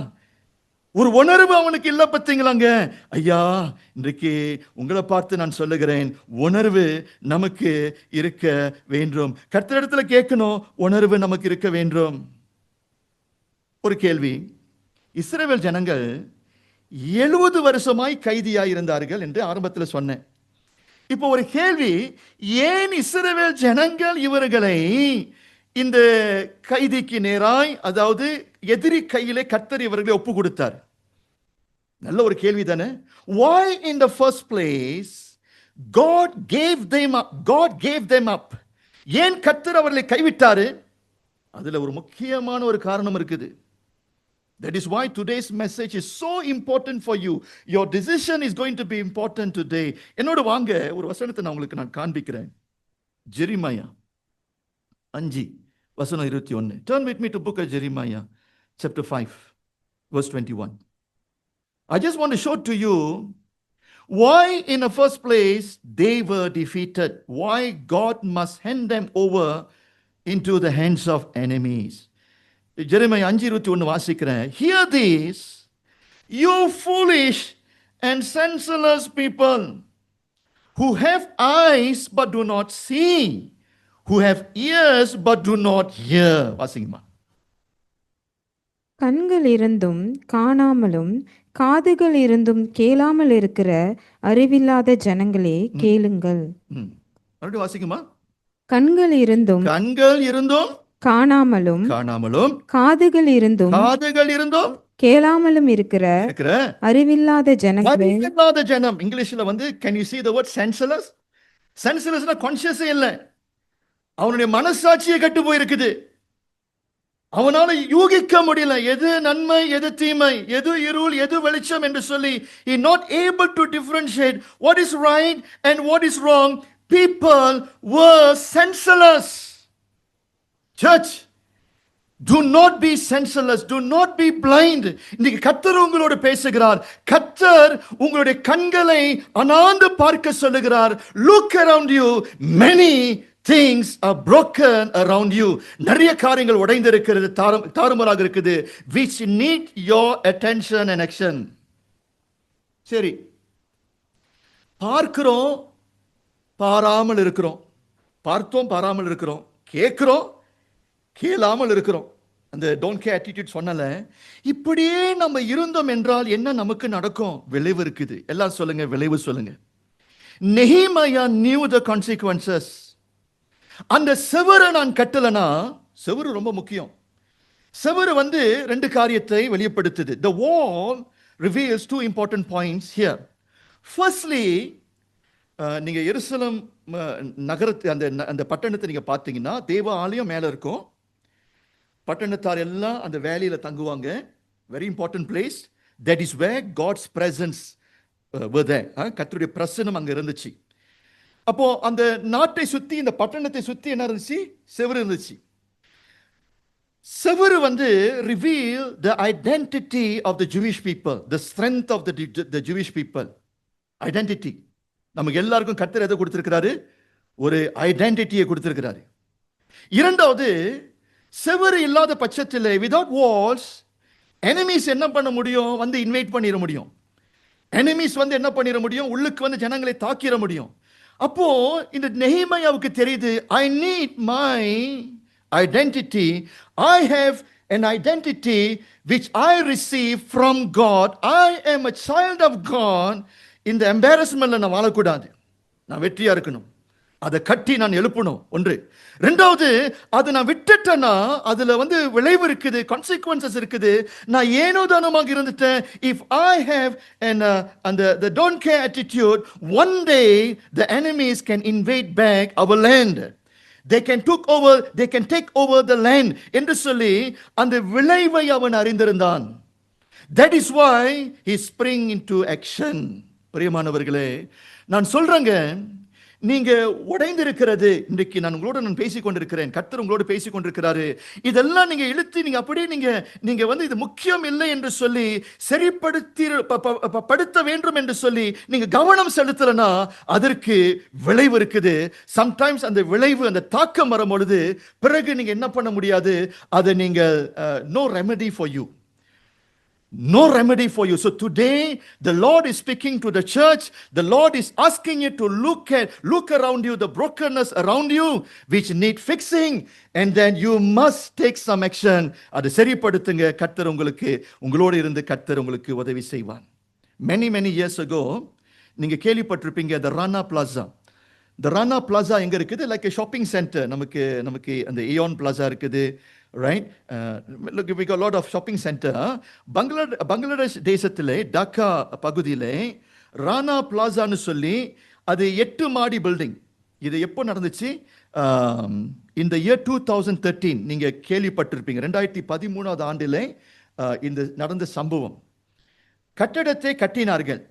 Speaker 1: ஒரு உணர்வு அவனுக்கு இல்லை. பார்த்தீங்களாங்க? ஐயா, இன்றைக்கு உங்களை பார்த்து நான் சொல்லுகிறேன், உணர்வு நமக்கு இருக்க வேண்டும். கர்த்தரிடத்துல கேட்கணும், உணர்வு நமக்கு இருக்க வேண்டும். ஒரு கேள்வி, இஸ்ரவேல் ஜனங்கள் 70 வருஷமாய் கைதியாய் இருந்தார்கள் என்று ஆரம்பத்தில் சொன்னேன். இப்போ ஒரு கேள்வி, ஏன் இஸ்ரவேல் ஜனங்கள் இவர்களை இந்த கைதிக்கு நேராய், அதாவது எதிரி கையிலே கர்த்தர் இவர்களை ஒப்பு கொடுத்தார்? நல்ல ஒரு கேள்வி தானே. Why in the first place God gave them up? God gave them up. ஏன் கர்த்தர் அவர்களை கைவிட்டாரு? அதுல ஒரு முக்கியமான ஒரு காரணம் இருக்குது. That is why today's message is so important for you. Your decision is going to be important today. என்னோட வாங்க ஒரு வசனத்தை நான் உங்களுக்கு காண்பிக்கிறேன். Jeremiah 5:21. Turn with me to book of Jeremiah chapter 5 verse 21. I just want to show to you why in the first place they were defeated. Why God must hand them over into the hands of enemies. Jeremiah 5:21 வாசிக்கிறேன். Hear this, you foolish and senseless people, who have eyes but do not see, who have ears but do not hear. வாசிங்கம்மா.
Speaker 2: கண்கள் இருந்தும் காணாமலும் காதுகள் இருந்தும் கேளாமல் இருக்கிற அறிவில்லாத ஜனங்களே கேளுங்கள்.
Speaker 1: மறுபடியும் வாசிங்கம்மா.
Speaker 2: கண்கள் இருந்தும் காணாமலும் காதுகள் இருந்தும் கேளாமலும் இருக்கிற அறிவில்லாத ஜனங்களே.
Speaker 1: ஜனம் இங்கிலீஷ்ல can you see the word senseless? Senselessனா கான்ஷியஸே இல்ல. அவனுடைய மனசாட்சியே கெட்டு போயிருக்குது. அவனால யூகிக்க முடியல எது நன்மை எது தீமை, எது இருள் எது வெளிச்சம் என்று சொல்லி he not able to differentiate what is right and what is wrong. People were senseless. Church, do not be senseless, do not be blind. இன்னைக்கு கர்த்தர் உங்களோடு பேசுகிறார். கர்த்தர் உங்களுடைய கண்களை அனாந்து பார்க்க சொல்லுகிறார். Look around you, many things are broken around you. நிறைய காரியங்கள் உடைந்திருக்கிறது, தாறுமாறாக இருக்குது, which need your attention and action. சரி, பார்க்கிறோம் பாராமல் இருக்கிறோம், பார்த்தோம் பாராமல் இருக்கிறோம், கேட்கிறோம் கேளாமல் இருக்கிறோம். அந்த டோன்ட் கேர் ஆட்டிடியூட் சொன்னல. இப்படியே நம்ம இருந்தோம் என்றால் என்ன நமக்கு நடக்கும்? விளைவு இருக்குது. எல்லாம் சொல்லுங்க, விளைவு சொல்லுங்க. Nehemiah knew the consequences. அந்த செவரை நான் கட்டலனா, செவரு ரொம்ப முக்கியம். செவரு ரெண்டு காரியத்தை வெளிப்படுத்துது. The wall reveals two important points here. Firstly, நீங்க எருசலேம் நகரத்து அந்த பட்டணத்தை நீங்க பார்த்தீங்கன்னா தேவ ஆலயம் மேல இருக்கும். பட்டணத்தார் எல்லாம் அந்த வேலையில தங்குவாங்க. Very important place. That is where God's presence were there. கர்த்தருடைய பிரசன்னம் அங்க இருந்துச்சு. அப்போ அந்த நாட்டை சுத்தி, இந்த பட்டணத்தை சுத்தி என்ன இருந்துச்சு? செவரு இருந்துச்சு. செவரு reveal the identity of the Jewish people, the strength of the Jewish people. Identity. நமக்கு எல்லாருக்கும் கர்த்தர் எதை கொடுத்திருக்கிறாரு? ஒரு ஐடென்டிட்டியை கொடுத்திருக்கிறாரு. இரண்டாவது, செவரு இல்லாத பட்சத்தில், வித்வுட் வால்ஸ், எனிமீஸ் என்ன பண்ண முடியும்? இன்வைட் பண்ணிட முடியும். எனிமீஸ் என்ன பண்ணிட முடியும்? உள்ளுக்கு ஜனங்களை தாக்கிட முடியும். அப்போ இந்த நெஹேமியாவுக்கு தெரியுது, I need my identity. I have an identity which I receive from God. I am a child of God. இந்த எம்பாரஸ்மெண்ட்ல நான் வாழக்கூடாது. நான் வெற்றியா இருக்கணும். அதை கட்டி நான் எழுப்பணும். ஒன்று. ரெண்டாவது, அதை நான் விட்டுட்டேன்னா அதுல விளைவு இருக்குது, கான்சிக்வன்சஸ் இருக்குது. நான் ஏனோ தானமாக இருந்துட்டேன். If I have the don't care attitude, one day the enemies can invade back our land. They can take over the land என்று சொல்லி அந்த விளைவை அவன் அறிந்திருந்தான். That is why he sprang into action. பிரியமானவர்களே, நான் சொல்றேங்க, நீங்க உடைந்திருக்கிறது, இன்றைக்கு நான் பேசிக் கொண்டிருக்கிறேன், கர்த்தர் உங்களோடு பேசிக் கொண்டிருக்கிறாரு. இதெல்லாம் நீங்க இழுத்து நீங்க அப்படியே நீங்க இது முக்கியம் இல்லை என்று சொல்லி சரிப்படுத்த வேண்டும் என்று சொல்லி நீங்க கவனம் செலுத்தலனா அதற்கு விளைவு இருக்குது. சம்டைம்ஸ் அந்த விளைவு, அந்த தாக்கம் வரும் பொழுது பிறகு நீங்க என்ன பண்ண முடியாது? அதை நீங்க no remedy for you. No remedy for you. So today the Lord is speaking to the church. The Lord is asking you to look around you, the brokenness around you which need fixing, and then you must take some action. அதை சரிப்படுத்துங்க. கர்த்தர் உங்களோடு இருந்து கர்த்தர் உங்களுக்கு உதவி செய்வார். Many years ago, நீங்க கேள்விப்பட்டிருப்பீங்க, the Rana Plaza. The Rana Plaza எங்க இருக்குது? Like a shopping center. நமக்கு அந்த Aeon Plaza இருக்குது. Right? Look, we got a lot of shopping center. Bangladesh தேசத்திலே டாக்கா பகுதியிலே ரானா பிளாசான்னு சொல்லி அது 8 மாடி பில்டிங். இது எப்போ நடந்துச்சு? இந்த இயர் 2013 நீங்க கேள்விப்பட்டிருப்பீங்க. 2013 ஆண்டிலே இந்த நடந்த சம்பவம். கட்டடத்தை கட்டினார்கள்,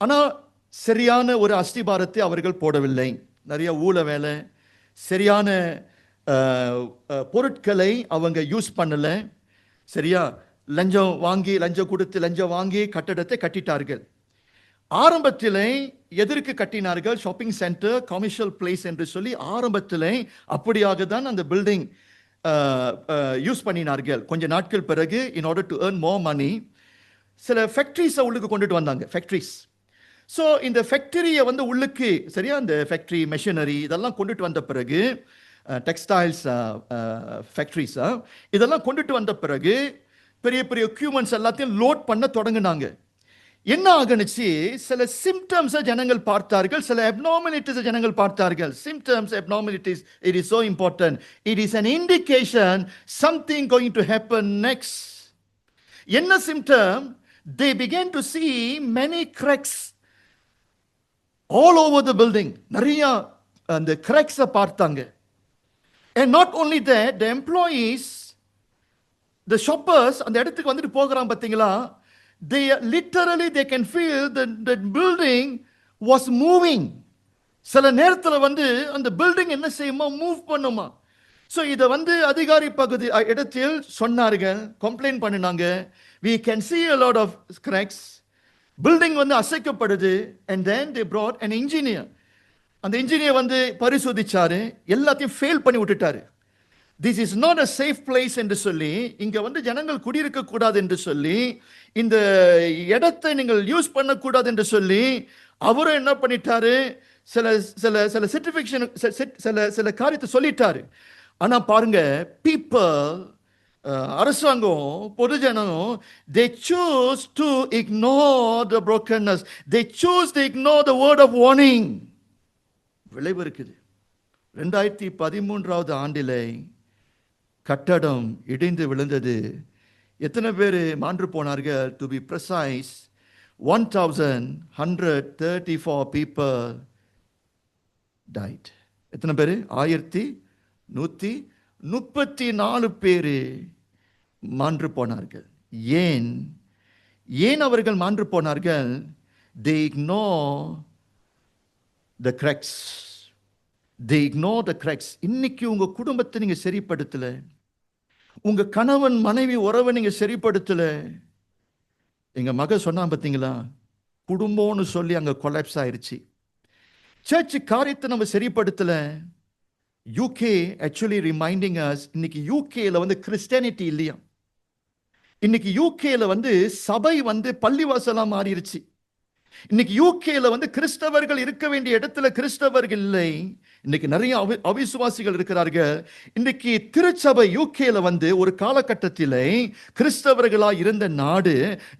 Speaker 1: ஆனால் சரியான ஒரு அஸ்திபாரத்தை அவர்கள் போடவில்லை. நிறைய ஊழ வேலை, சரியான பொருட்களை அவங்க யூஸ் பண்ணல. சரியா, லஞ்சம் வாங்கி கட்டடத்தை கட்டிட்டார்கள். ஆரம்பத்திலே எதற்கு கட்டினார்கள்? ஷாப்பிங் சென்டர், கமர்ஷியல் பிளேஸ் என்று சொல்லி ஆரம்பத்திலே அப்படியாக தான் அந்த பில்டிங் யூஸ் பண்ணினார்கள். கொஞ்ச நாட்கள் பிறகு in order to earn more money சில ஃபேக்ட்ரிஸை உள்ளுக்கு கொண்டுட்டு வந்தாங்க. ஃபேக்ட்ரிஸ். ஸோ இந்த ஃபேக்டரியை வந்து உள்ளுக்கு, சரியா, இந்த ஃபேக்ட்ரி மெஷினரி இதெல்லாம் கொண்டுட்டு வந்த பிறகு, டெக்ஸ்டைல்ஸ் ஃபேக்ட்ரிஸ் இதெல்லாம் கொண்டுட்டு வந்த பிறகு பெரிய பெரிய எக்யூப்மெண்ட்ஸ் எல்லாத்தையும் லோட் பண்ண தொடங்கினாங்க. என்ன ஆகணுச்சு? சில சிம்டம்ஸ் ஜனங்கள் பார்த்தார்கள், சில அப்நார்மலிட்டிஸ் ஜனங்கள் பார்த்தார்கள். Symptoms, abnormalities, it is so important. It is an indication something going to happen next. என்ன symptom? They began to see many cracks all over the building. நிறைய அந்த cracks பார்த்தாங்க. And not only that, the employees, the shoppers அந்த இடத்துக்கு வந்துட்டு போகிறாங்க பார்த்தீங்களா, they literally they can feel the building was moving. சில நேரத்தில் வந்து அந்த பில்டிங் என்ன செய்யுமா, மூவ் பண்ணுமா. ஸோ இதை வந்து அதிகாரி பகுதி இடத்தில் சொன்னார்கள், கம்ப்ளைண்ட் பண்ணினாங்க. We can see a lot of cracks. Building வந்து அசைக்கப்படுது. And then they brought an engineer. அந்த இன்ஜினியர் வந்து பரிசோதிச்சாரு, எல்லாத்தையும் ஃபெயில் பண்ணி விட்டுட்டாரு. This is not a safe place என்று சொல்லி, இங்க வந்து ஜனங்கள் குடியிருக்க கூடாது என்று சொல்லி, இந்த இடத்தை நீங்கள் யூஸ் பண்ணக்கூடாது என்று சொல்லி அவரும் என்ன பண்ணிட்டாரு, சில சில சில சர்டிஃபிகேஷன் சில காரியத்தை சொல்லிட்டாரு. ஆனா பாருங்க, பீப்பிள், அரசாங்கம், பொதுஜனம், they choose to ignore the brokenness. They choose to ignore the word of warning. விளைவு இருக்குது. 2013 ஆண்டிலே கட்டடம் இடிந்து விழுந்தது. எத்தனை பேர் மாண்டு போனார்கள்? To be precise, 1134 people died. எத்தனை பேர்? 1134 பேர் மாண்டு போனார்கள். ஏன் அவர்கள் மாண்டு போனார்கள்? They ignore the cracks. They ignore the cracks. இன்னைக்கு உங்க குடும்பத்தை நீங்க சரிப்படுத்தல, உங்க கணவன் மனைவி உறவை நீங்க சரிப்படுத்தல. எங்க மக சொன்னா பார்த்தீங்களா, குடும்பம்னு சொல்லி அங்க கொலாப்ஸ் ஆயிருச்சு. சர்ச் காரியத்தை நம்ம சரிப்படுத்தல. யூகே ஆக்சுவலி ரிமைண்டிங் அஸ், இன்னைக்கு யூகேல வந்து கிறிஸ்டியானிட்டி இல்லையா. இன்னைக்கு யூகேல வந்து சபை வந்து பள்ளிவாசலா மாறிடுச்சு. இன்னைக்கு யூகேல வந்து கிறிஸ்தவர்கள் இருக்க வேண்டிய இடத்துல கிறிஸ்தவர்கள் இல்லை. இன்னைக்கு நிறைய அவிசுவாசிகள் இருக்கிறார்கள். இன்னைக்கு திருச்சபை யூகேல வந்து ஒரு காலகட்டத்திலே கிறிஸ்தவர்களா இருந்த நாடு,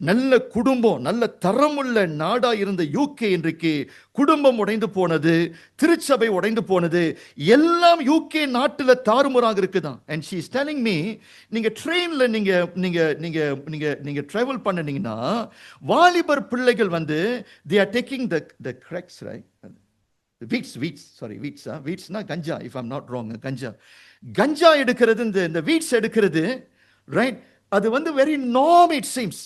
Speaker 1: நல்ல குடும்பம், நல்ல தரமுள்ள நாடா இருந்த யூகே இன்றைக்கு குடும்பம் உடைந்து போனது, திருச்சபை உடைந்து போனது, எல்லாம் யூகே நாட்டுல தாறுமுறாக இருக்குதான். And she is telling me, நீங்க ட்ரெயின்ல நீங்க டிராவல் பண்ணீங்கன்னா வாலிபர் பிள்ளைகள் வந்து they are taking the cracks, right? வீட்ஸ்னா ganja, if I'm not wrong, கஞ்சா எடுக்கிறது, இந்த வீட்ஸ் எடுக்கிறது, ரைட்? அது வந்து வெரி நார்ம் இட் சீம்ஸ்.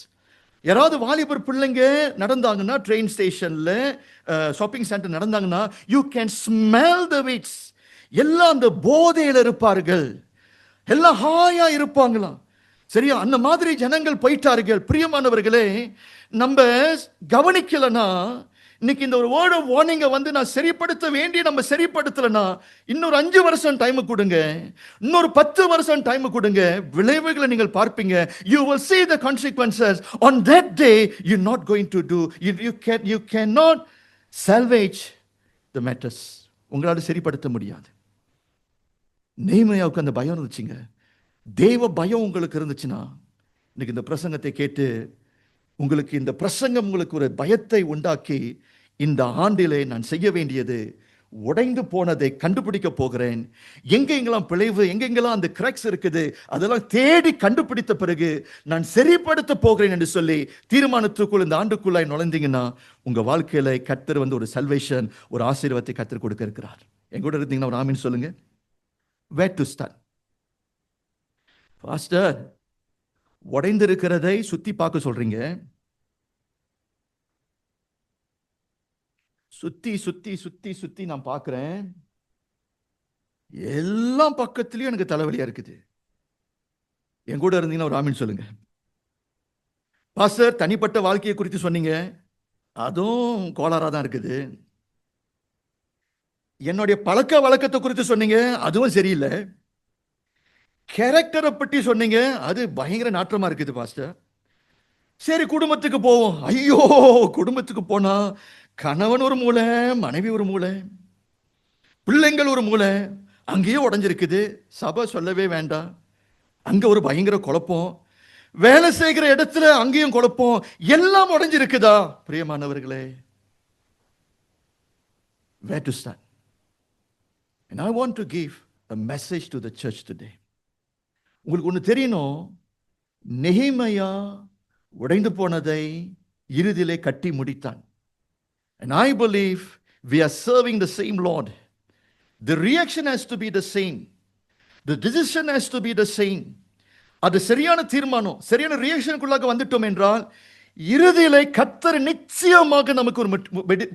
Speaker 1: யாராவது வாலிபர் பிள்ளைங்க நடந்தாங்கன்னா, ட்ரெயின் ஸ்டேஷன்ல, ஷாப்பிங் சென்டர் நடந்தாங்கன்னா, you can smell the weeds. எல்லாம் அந்த போதையில இருப்பார்கள், எல்லாம் ஹாயா இருப்பாங்களாம். சரியா? அந்த மாதிரி ஜனங்கள் போயிட்டார்கள். பிரியமானவர்களே, நம்ம கவனிக்கலனா, இன்னைக்கு இந்த ஒரு வேர்ட் ஆஃப் வார்னிங்கை வந்து நான் சரிப்படுத்த வேண்டிய நம்ம சரிப்படுத்தலனா, இன்னொரு 5 வருஷம் டைம் கொடுங்க, இன்னொரு 10 வருஷம் டைம் கொடுங்க, விளைவுகளை நீங்கள் பார்ப்பீங்க. You will see the consequences. On that day you're not going to do, you cannot salvage the matters. உங்களால சரிப்படுத்த முடியாது. நேமையாவுக்கு அந்த பயம் இருந்துச்சுங்க. தேவ பயம் உங்களுக்கு இருந்துச்சுன்னா, இன்னைக்கு இந்த பிரசங்கத்தை கேட்டு உங்களுக்கு இந்த பிரசங்கம் உங்களுக்கு ஒரு பயத்தை உண்டாக்கி, இந்த ஆண்டிலே நான் செய்ய வேண்டியது, உடைந்து போனதை கண்டுபிடிக்க போகிறேன். எங்கெங்கெல்லாம் பிழைவு, எங்கெங்கெல்லாம் அந்த கிராக்ஸ் இருக்குது, அதெல்லாம் தேடி கண்டுபிடித்த பிறகு நான் சரிப்படுத்த போகிறேன் என்று சொல்லி தீர்மானத்துக்குள் இந்த ஆண்டுக்குள்ளாய் நுழைந்தீங்கன்னா, உங்க வாழ்க்கையில கர்த்தர் வந்து ஒரு சல்வேஷன், ஒரு ஆசீர்வாதத்தை கர்த்தர் கொடுக்க இருக்கிறார். எங்கூட இருந்தீங்கன்னா ஒரு ஆமீன் சொல்லுங்க. Where to start? Pastor, உடைந்திருக்கிறதை சுத்தி பார்க்க சொல்றீங்க. சுத்தி சுத்தி சுத்தி சுத்தி நான் பார்க்கிறேன், எல்லா பக்கத்திலயும் எனக்கு தலைவலியா இருக்குது. என் கூட இருந்தீங்கன்னா ஒரு ஆமீன் சொல்லுங்க. பாஸ்டர், தனிப்பட்ட வாழ்க்கையை குறித்து சொன்னீங்க, அதுவும் கோளாறா தான் இருக்குது. என்னுடைய பழக்க வழக்கத்தை குறித்து சொன்னீங்க, அதுவும் சரியில்லை. கேரக்டரை பற்றி சொன்னீங்க, அது பயங்கர நாற்றமா இருக்குது பாஸ்டர். சரி, குடும்பத்துக்கு போவோம். ஐயோ, குடும்பத்துக்கு போனா கணவன் ஒரு மூலை, மனைவி ஒரு மூலை, பிள்ளைங்கள் ஒரு மூலை, அங்கேயே உடைஞ்சிருக்குது. சபை சொல்லவே வேண்டாம், அங்க ஒரு பயங்கர குழப்பம். வேலை செய்கிற இடத்துல அங்கேயும் குழப்பம், எல்லாம் உடைஞ்சிருக்குதா? பிரியமானவர்களே, where to start? And I want to give a message to the church today. உங்களுக்கு ஒன்று தெரியணும், நெகேமியா உடைந்து போனதை இறுதியிலே கட்டி முடித்தான். And I believe we are serving the same Lord. The reaction has to be the same. The decision has to be the same. அது சரியான தீர்மானம், சரியான ரியாக்ஷனுக்குள்ளாக வந்துட்டோம் என்றால் இறுதியிலே கர்த்தர் நிச்சயமாக நமக்கு ஒரு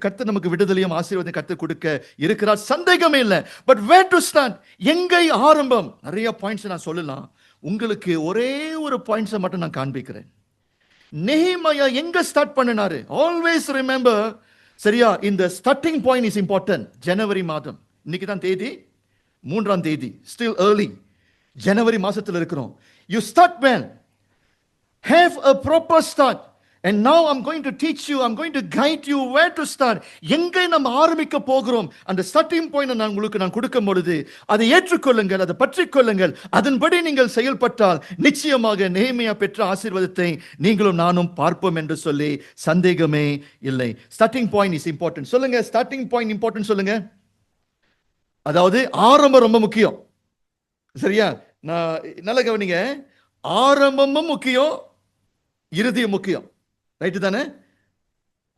Speaker 1: கர்த்தர் நமக்கு விடுதலையும் ஆசீர்வாதம் கர்த்தர் கொடுக்க இருக்கிறார், சந்தேகமே இல்லை. But where to start? எங்கே ஆரம்பம்? நிறைய பாயிண்ட்ஸ் நான் சொல்லலாம், உங்களுக்கு ஒரே ஒரு பாயிண்ட்ஸை மட்டும் நான் காண்பிக்கிறேன். நெகேமியா எங்க ஸ்டார்ட் பண்ணினாரு? ஆல்வேஸ் ரிமெம்பர், சரியா? இந்த ஸ்டார்டிங் பாயிண்ட் இஸ் இம்பார்ட்டன்ட். ஜனவரி மாதம், இன்னைக்கு தான் தேதி 3ஆம் தேதி, ஸ்டில் ஏர்லி, ஜனவரி மாசத்தில் இருக்கிறோம். You start well, have a proper start, and now I'm going to teach you, I'm going to guide you where to start. எங்கே நம்ம ஆரம்பிக்க போகிறோம், அந்த ஸ்டார்டிங் பாயிண்ட் நான் உங்களுக்கு கொடுக்கும் பொழுது அதை ஏற்றுக்கொள்ளுங்கள், அதை பற்றிக் கொள்ளுங்கள், அதன்படி நீங்கள் செயல்பட்டால் நிச்சயமாக நெகேமியா பெற்ற ஆசீர்வாதத்தை நீங்களும் நானும் பார்ப்போம் என்று சொல்லி சந்தேகமே இல்லை. Starting point is important. சொல்லுங்க, ஸ்டார்டிங் பாயிண்ட் இம்பார்ட்டன்ட் சொல்லுங்க. அதாவது ஆரம்பம் ரொம்ப முக்கியம், சரியா? நான் நல்ல கவனிங்க, ஆரம்பமும் முக்கியம், இறுதியும் முக்கியம், ரைட்டு தானே?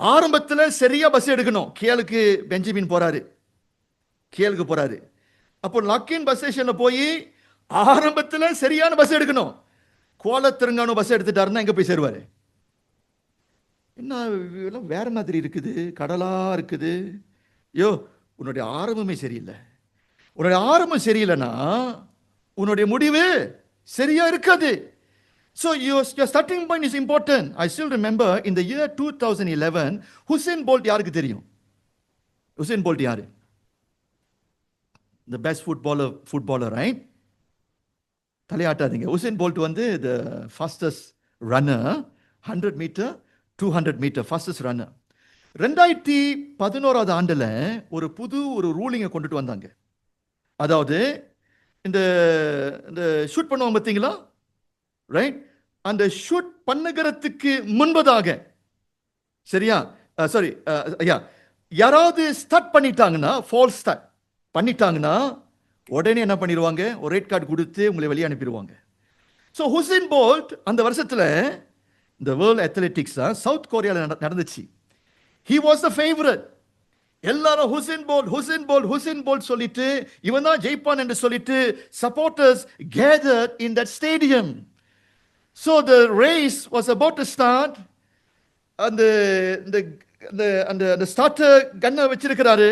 Speaker 1: ஆரம்பத்தில் சரியா பஸ் எடுக்கணும். கேலுக்கு பெஞ்சமின் போறாரு, கேலுக்கு போறாரு. அப்போ லாக்கின் பஸ் ஸ்டேஷன்ல போய் ஆரம்பத்தில் சரியான பஸ் எடுக்கணும். கோலத்திருங்கானு பஸ் எடுத்துட்டாருன்னா எங்க போய் சேருவாரு? என்ன வேற மாதிரி இருக்குது, கடலா இருக்குது. யோ, உன்னுடைய ஆரம்பமே சரியில்லை. உன்னுடைய ஆரம்பம் சரியில்லைன்னா உன்னுடைய முடிவு சரியா இருக்காது. So your starting point is important. I still remember in the year 2011, Usain Bolt யாருக்கு தெரியும்? Usain Bolt யாரு? The best footballer, right? தலையாட்டாதீங்க. Usain Bolt வந்து the fastest runner, 100 meter, 200 meter fastest runner. 2011 ஆண்டுல ஒரு ரூலிங்கை கொண்டுட்டு வந்தாங்க. அதாவது இந்த ஷூட் பண்ணுவாங்க பார்த்தீங்களா, ரைட்? அந்த ஷூட் பண்ணுகிறதுக்கு முன்பதாக, சரியா, சாரி ஐயா, யாராவது ஸ்டார்ட் பண்ணிட்டாங்கன்னா, ஃபால்ஸ் ஸ்டார்ட் பண்ணிட்டாங்கன்னா உடனே என்ன பண்ணிடுவாங்க, ஒரு ரெட் கார்டு கொடுத்து உங்களை வெளியே அனுப்பிடுவாங்க. ஸோ ஹுசேன் போல்ட் அந்த வருஷத்தில் இந்த வேர்ல்ட் அத்லெட்டிக்ஸ் சவுத் கொரியாவில் நடந்துச்சு. He was the favourite. எல்லாரும் ஹுசேன் போல்ட் சொல்லிட்டு இவன் தான் ஜெயிப்பான் என்று சொல்லிட்டு supporters gathered in that stadium. So the race was about to start. அந்த ஸ்டார்டர் கன்னை வச்சிருக்கிறாரு,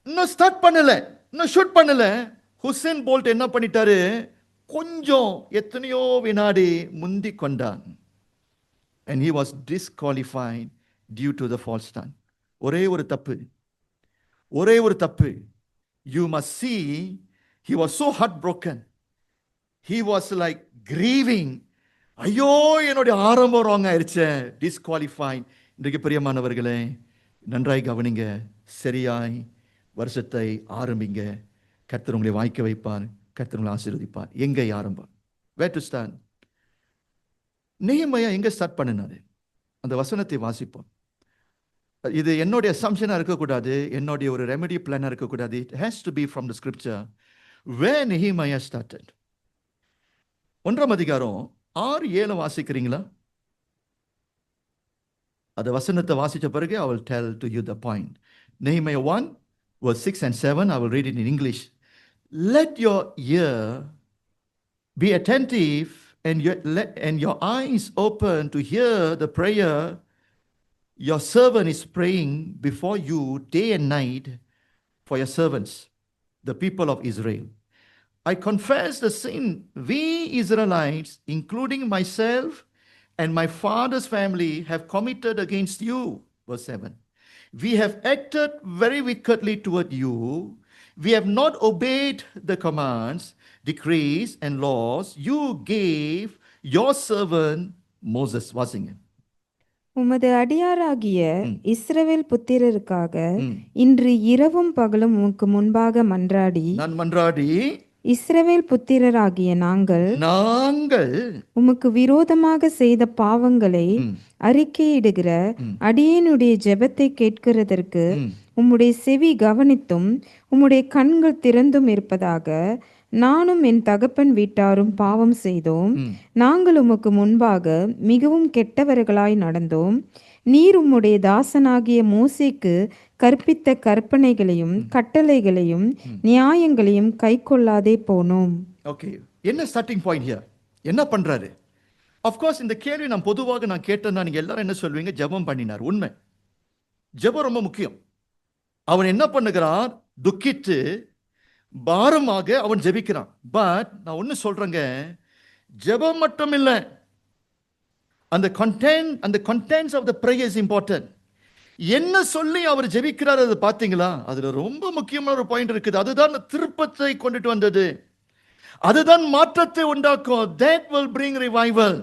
Speaker 1: இன்னும் ஸ்டார்ட் பண்ணல, இன்னும் ஷூட் பண்ணல. ஹுசேன் போல்ட் என்ன பண்ணிட்டாரு, கொஞ்சம் எத்தனையோ வினாடி முந்தி கொண்டான். And he was disqualified due to the false start. ஒரே ஒரு தப்பு. You must see, he was so heartbroken. He was like grieving. ஐயோ, என்னுடைய ஆரம்பம் ராங் ஆயிடுச்சு, டிஸ்குவாலிஃபைட். இன்றைக்கு பிரியமானவர்களே, நன்றாய் கவனிங்க, சரியாய் வருஷத்தை ஆரம்பிங்க. கர்த்தர் உங்களை வாய்க்க வைப்பார், கர்த்தர் உங்களை ஆசீர்வதிப்பார். எங்கே ஆரம்பம்? where to start? நெகேமியா எங்க ஸ்டார்ட் பண்ணினாரு? அந்த வசனத்தை வாசிப்போம். இது என்னுடைய அசம்ஷனாக இருக்கக்கூடாது, என்னுடைய ஒரு ரெமெடி பிளானாக இருக்கக்கூடாது. It has to be from the scripture. Where Nehemiah started. 1ஆம் அதிகாரம் 6-7 வாசிக்கிறீங்களா? அந்த வசனத்தை வாசித்த பிறகு I will tell to you the point. Nehemiah 1 verse 6 and 7, I will read it in English. Let your ear be attentive and your eyes open to hear the prayer your servant is praying before you day and night for your servants, the people of Israel. I confess the sin we Israelites, including myself and my father's family, have committed against you. Verse 7. We have acted very wickedly toward you. We have not obeyed the commands, decrees, and laws you gave your servant Moses. வாசிங்க.
Speaker 2: உமது அடியாராகிய இஸ்ரவேல் புத்திரருக்காக இன்று இரவும் பகலும் உமக்கு முன்பாக மன்றாடி இஸ்ரவேல் புத்திரராகிய நாங்கள் உமக்கு விரோதமாக செய்த பாவங்களை அறிக்கையிடுகிற அடியேனுடைய ஜெபத்தை கேட்கிறதற்கு உம்முடைய செவி கவனித்தும் உம்முடைய கண்கள் திறந்தும் இருப்பதாக நானும் என் தகப்பன் வீட்டாரும் பாவம் செய்தோம். நாங்கள் உமக்கு முன்பாக மிகவும் கெட்டவர்களாய் நடந்தோம். நீர் உம்முடைய தாசனாகிய மோசேக்கு கற்பித்த கற்பனைகளையும் கட்டளைகளையும் நியாயங்களையும் கை கொள்ளாதே போனோம்.
Speaker 1: ஓகே, என்ன ஸ்டார்டிங் பாயிண்ட் ஹியர்? என்ன பண்றாரு? ஆஃப்கோர்ஸ் இந்த கேள்வி நான் பொதுவாக நான் கேட்டேன்னா நீங்க எல்லாரும் என்ன சொல்வீங்க? ஜெபம் பண்ணினார். உண்மை, ஜெபம் ரொம்ப முக்கியம். அவன் என்ன பண்ணுகிறான்? துக்கித்து பாரமாக அவன் ஜெபிக்கிறான். பட் நான் ஒன்று சொல்றேங்க, ஜெபம் மட்டும் இல்லை, அந்த contents of the prayer is important. என்ன சொல்லி அவர் ஜெபிக்கிறார் அதை பார்த்தீங்களா? அதுல ரொம்ப முக்கியமான ஒரு பாயிண்ட் இருக்குது. அதுதான் திருப்பத்தை கொண்டுட்டு வந்தது, அதுதான் மாற்றத்தை உண்டாக்கும். That will bring revival,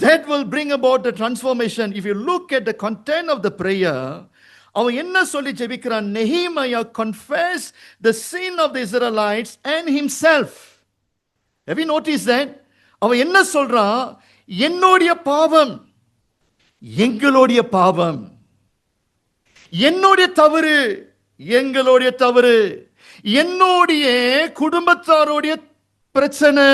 Speaker 1: that will bring about the transformation. If you look at the content of the prayer, அவன் என்ன சொல்லி ஜெபிக்கிறான்? Nehemiah confessed the sin of the Israelites and himself. Have you noticed that? அவன் என்ன சொல்றான்? என்னுடைய பாவம், எங்களுடைய பாவம், என்னுடைய தவறு, எங்களுடைய தவறு, என்னுடைய குடும்பத்தாருடைய பிரச்சனை.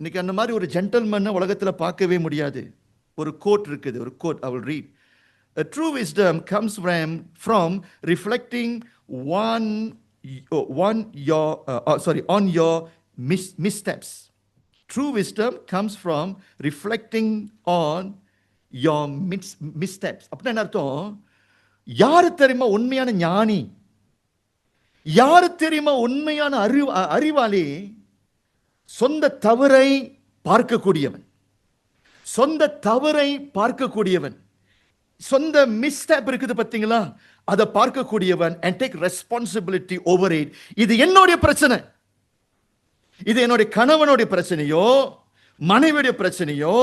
Speaker 1: இன்னைக்கு அந்த மாதிரி ஒரு ஜென்டல்மேன் உலகத்தில் பார்க்கவே முடியாது. ஒரு கோட் இருக்குது, ஒரு code I will read. A true wisdom comes from reflecting on your missteps. True wisdom comes from reflecting on your missteps. அப்படின்னா என்ன அர்த்தம்? யாரு தெரியுமா உண்மையான ஞானி? யாரு தெரியுமா உண்மையான அறிவாளி? சொந்த தவறை பார்க்கக்கூடியவன், சொந்த தவறை பார்க்கக்கூடியவன், சொந்த மிஸ்டேப் இருக்குது பார்த்தீங்களா, அதை பார்க்கக்கூடியவன் and take responsibility over it. இது என்னுடைய பிரச்சனை, இது என்னுடைய கணவனுடைய பிரச்சனையோ, மனைவியுடைய பிரச்சனையோ,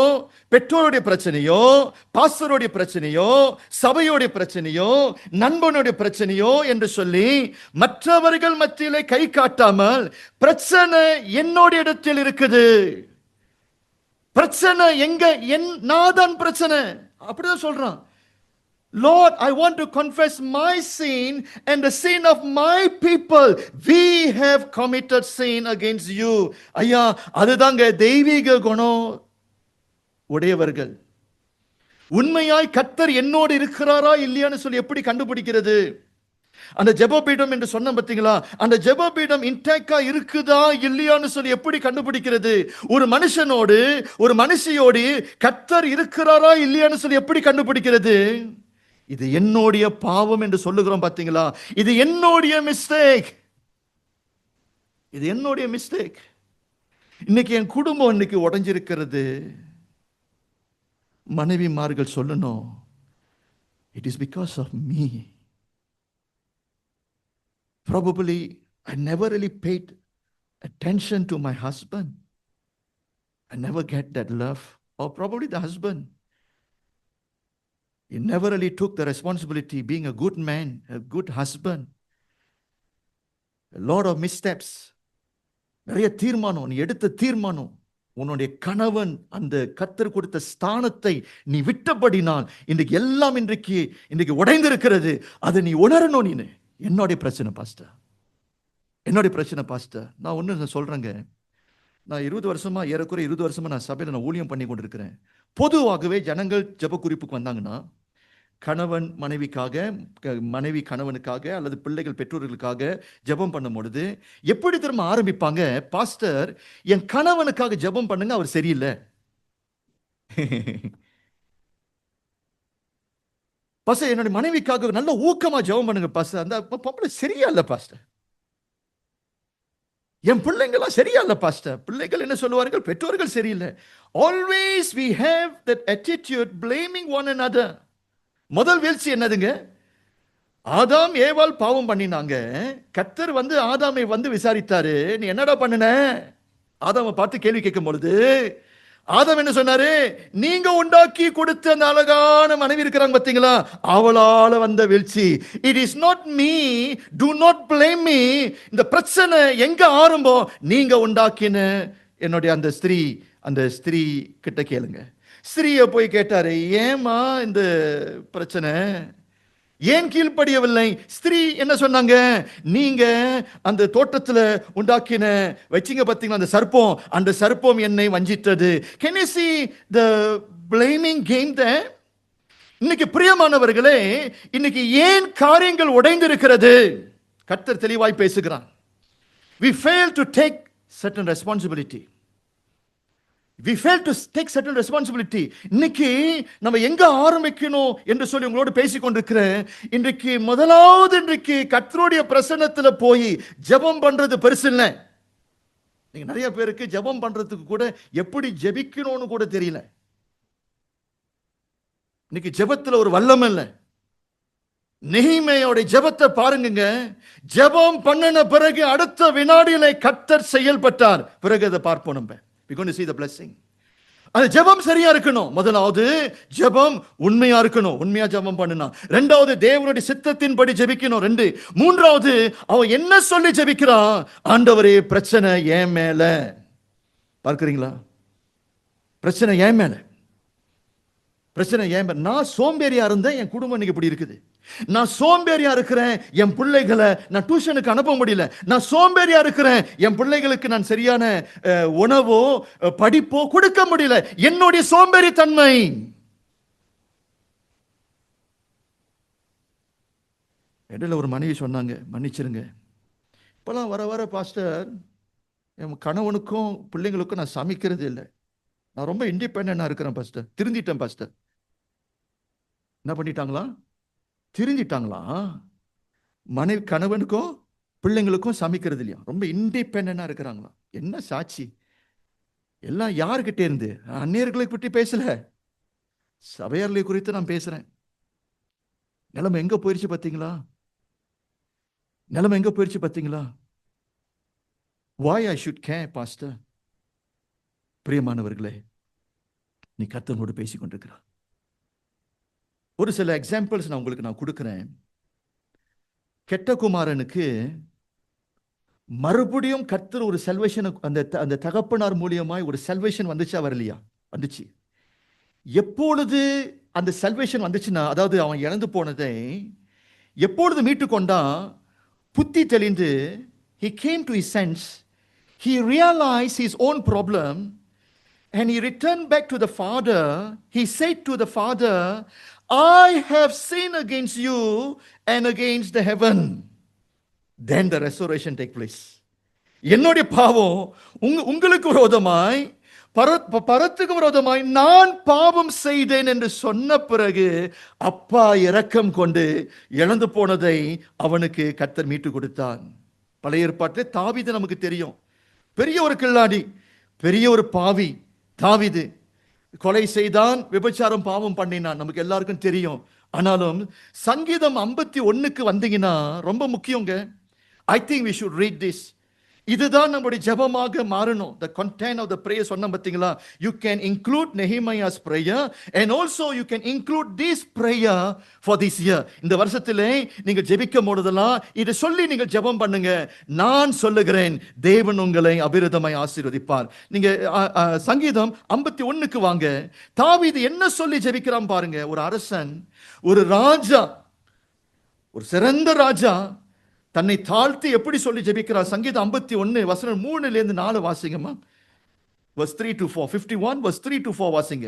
Speaker 1: பெற்றோருடைய பிரச்சனையோ, பாஸ்டருடைய பிரச்சனையோ, சபையோடைய பிரச்சனையோ, நண்பனுடைய பிரச்சனையோ என்று சொல்லி மற்றவர்கள் மத்தியிலே கை காட்டாமல், பிரச்சனை என்னுடைய இடத்தில் இருக்குது, பிரச்சனை எங்க, நான் தான் பிரச்சனை, அப்படிதான் சொல்றான். Lord, I want to confess my sin and the sin of my people. We have committed sin against you. ஐயா, அதுதாங்க தெய்வீக குணம் உடையவர்கள். உண்மையாய் கர்த்தர் என்னோடு இருக்கிறாரா இல்லையான்னு சொல்லி எப்படி கண்டுபிடிக்கிறது? அந்த ஜெபபீடம் என்று சொன்ன பார்த்தீங்களா, அந்த ஜெபபீடம் இன்டாக்டா இருக்குதா இல்லையான்னு சொல்லி எப்படி கண்டுபிடிக்கிறது? ஒரு மனுஷனோடு ஒரு மனுஷியோடு கர்த்தர் இருக்கிறாரா இல்லையான்னு சொல்லி எப்படி கண்டுபிடிக்கிறது? இது என்னுடைய பாவம் என்று சொல்லுகிறோம் பார்த்தீங்களா, இது என்னுடைய மிஸ்டேக், இது என்னுடைய மிஸ்டேக். இன்னைக்கு என் குடும்பம் இன்னைக்கு உடைஞ்சிருக்கிறது. மனைவிமார்கள் சொல்லணும், it is because of me. Probably I never really paid attention to my husband. I never get that love. Or probably the husband, he never really took the responsibility being a good man, a good husband. A lot of missteps. நிறைய தீர்மானம், நீ எடுத்த தீர்மானம், உன்னுடைய கணவன் அந்த கர்த்தர் கொடுத்த ஸ்தானத்தை நீ விட்டபடினால் இன்றைக்கு எல்லாம் இன்றைக்கு உடைந்திருக்கிறது. அதை நீ உணரணும். நீ என்னுடைய பிரச்சனை பாஸ்டர், என்னுடைய பிரச்சனை பாஸ்டர். நான் ஒன்று சொல்றேங்க, நான் 20 வருஷமா, ஏறக்குறைய 20 வருஷமா நான் சபையில் நான் ஊழியம் பண்ணி கொண்டிருக்கிறேன். பொதுவாகவே ஜனங்கள் ஜெப குறிப்புக்கு வந்தாங்கன்னா கணவன் மனைவிக்காக, மனைவி கணவனுக்காக அல்லது பிள்ளைகள் பெற்றோர்களுக்காக ஜெபம் பண்ணும் பொழுது எப்படி திரும்ப ஆரம்பிப்பாங்க? பாஸ்டர், என் கணவனுக்காக ஜெபம் பண்ணுங்க, அவர் சரியில்லை. பாஸ்டர், என்னுடைய மனைவிக்காக நல்ல ஊக்கமா ஜெபம் பண்ணுங்க பாஸ்டர், அந்த பொம்பளை சரியா இல்லை பாஸ்டர். என் பிள்ளைங்களாம் சரியா இல்லை பாஸ்டர். பிள்ளைகள் என்ன சொல்லுவார்கள்? பெற்றோர்கள் சரியில்லை. Always we have that attitude blaming one another. முதல் வீழ்ச்சி என்னதுங்க? ஆதாம் ஏவாள் பாவம் பண்ணினாங்க. கர்த்தர் வந்து ஆதாமை வந்து விசாரித்தாரு, நீ என்னடா பண்ணுன? ஆதாமை பார்த்து கேள்வி கேட்கும் பொழுது ஆதாம் என்ன சொன்னாரு? நீங்க உண்டாக்கி கொடுத்த அந்த அழகான மனைவி இருக்கிறாங்க பாத்தீங்களா, அவளால வந்த வீழ்ச்சி. It is not me, to not blame me. இந்த பிரச்சனை எங்க ஆரம்பம்? நீங்க உண்டாக்கின என்னுடைய அந்த ஸ்திரீ கிட்ட கேளுங்க. ஸ்திரீயை போய் கேட்டாரு, ஏமா இந்த பிரச்சனை, ஏன் கீழ்ப்படியவில்லை? ஸ்திரீ என்ன சொன்னாங்க? நீங்க அந்த தோட்டத்துல உண்டாக்கின வச்சிங்க பாத்தீங்களா அந்த சர்ப்பம், அந்த சர்ப்பம் என்னை வஞ்சித்தது. Can you see the blaming game there? இன்னைக்கு பிரியமானவர்களே, இன்னைக்கு ஏன் காரியங்கள் உடைந்திருக்கிறது? கர்த்தர் தெளிவாய் பேசுகிறான். We fail to take certain responsibility. We fail to take certain responsibility. இன்னைக்கு நம்ம எங்க ஆரம்பிக்கணும் என்று சொல்லி உங்களோடு பேசிக் கொண்டிருக்கிறேன். இன்றைக்கு முதலாவது கர்த்தருடைய பிரசன்னத்துல போய் ஜெபம் பண்றது பெருசு இல்லை. நீங்க நிறைய பேருக்கு ஜெபம் பண்றதுக்கு கூட எப்படி ஜெபிக்கணும்னு கூட தெரியல. இன்னைக்கு ஜெபத்துல ஒரு வல்லமை இல்லை. நெகீமியாவுடைய ஜெபத்தை பாருங்க. ஜெபம் பண்ணின பிறகு அடுத்த வினாடியிலே கர்த்தர் செயல்பட்டார். பிறகு அதை பார்ப்போம் நம்ம. We're going to see the blessing. அந்த ஜெபம் சரியா இருக்கணும். முதலாவது ஜெபம் உண்மையா இருக்கணும், உண்மையா ஜெபம் பண்ணணும். இரண்டாவது தேவனுடைய சித்தத்தின்படி ஜெபிக்கணும். மூன்றாவது அவன் என்ன சொல்லி ஜெபிக்கிறான்? ஆண்டவரே, பிரச்சனை ஏன் மேல. பார்க்கிறீங்களா? பிரச்சனை ஏன் மேல, பிரச்சனை ஏன் மேல. நான் சோம்பேறியா இருந்தேன், என் குடும்பம் இன்னைக்கு இப்படி இருக்குது. நான் சோம்பேறியா இருக்கிறேன், என் பிள்ளைகளை நான் டியூஷனுக்கு அனுப்ப முடியல. நான் சோம்பேறியா இருக்கிறேன், என் பிள்ளைகளுக்கு நான் சரியான உணவோ படிப்போ கொடுக்க முடியல. என்னுடைய சோம்பேறி தன்மை. இடையில ஒரு மனைவி சொன்னாங்க, மன்னிச்சிருங்க, இப்பெல்லாம் வர வர பாஸ்டர் என் கணவனுக்கும் பிள்ளைங்களுக்கும் நான் சமைக்கிறது இல்லை, நான் ரொம்ப இண்டிபெண்டா இருக்கிறேன் பாஸ்டர், திருந்திட்டேன் பாஸ்டர். என்ன பண்ணிட்டாங்களா? திருந்திட்டாங்களா? மனைவி கணவனுக்கும் பிள்ளைங்களுக்கும் சமைக்கிறது இல்லையா, ரொம்ப இண்டிபெண்டா இருக்கிறாங்களா? என்ன சாட்சி? எல்லாம் யாருக்கிட்டே இருந்து? அந்நியர்களை பற்றி பேசல, சபையார்களை குறித்து நான் பேசுறேன். நிலைமை எங்க போயிருச்சு பாத்தீங்களா? நிலைமை எங்க போயிருச்சு பாத்தீங்களா? Why I should care, pastor? பிரியமானவர்களே, நீ கர்த்தரோடு பேசிக் கொண்டிருக்கிறார். ஒரு சில எக்ஸாம்பிள்ஸ் நான் உங்களுக்கு கொடுக்கிறேன். கெட்ட குமாரனுக்கு மறுபடியும் கர்த்தர் ஒரு சல்வேஷன், அந்த தகப்பனார் மூலியமாய் ஒரு சல்வேஷன் வந்துச்சா வரலையா? வந்துச்சு. எப்பொழுது அந்த சல்வேஷன் வந்துச்சுன்னா, அதாவது அவன் இழந்து போனதை எப்பொழுது மீட்டு கொண்டா, புத்தி தெளிந்து, he came to his sense, he realized his own problem, and he returned back to the father. He said to the father, I have sinned against you and against the heaven. Then the restoration take place. என்னுடைய பாவம் உங்களுக்கு விரோதமாய், பரத்துக்கு விரோதமாய் நான் பாவம் செய்தேன் என்று சொன்ன பிறகு அப்பா இரக்கம் கொண்டு இழந்து போனதை அவனுக்கு கர்த்தர் மீட்டு கொடுத்தான். பழைய ஏற்பாட்டில் தாவீது நமக்கு தெரியும், பெரிய ஒரு கில்லாடி, பெரிய ஒரு பாவி. தாவீது கொலை செய்தான், விபச்சாரம் பாவம் பண்ணினான், நமக்கு எல்லாருக்கும் தெரியும். ஆனாலும் சங்கீதம் 51க்கு வந்தீங்கன்னா ரொம்ப முக்கியங்க. I think we should read this. இதுதான் நம்முடைய ஜெபமாக மாறணும். The content of the prayer சொன்ன பார்த்தீங்களா? You can include Nehemiah's prayer and also you can include this prayer for this year. இந்த வருஷத்திலே நீங்க ஜெபிக்கும் போதெல்லாம் இதை சொல்லி நீங்க ஜெபம் பண்ணுங்க. நான் சொல்லுகிறேன், தேவன் உங்களை அபிரிதமாய் ஆசீர்வதிப்பார். நீங்க சங்கீதம் 51க்கு வாங்க. தாவீது என்ன சொல்லி ஜெபிக்கிறான் பாருங்க. ஒரு அரசன், ஒரு ராஜா, ஒரு சிறந்த ராஜா தன்னை தாழ்த்தி எப்படி சொல்லி ஜெபிக்கிறார்? சங்கீதம் 51 வசனம் 3-4 வாசிங்கம்மா. verse 3 to 4. 51 verse 3 to 4 வாசிங்க.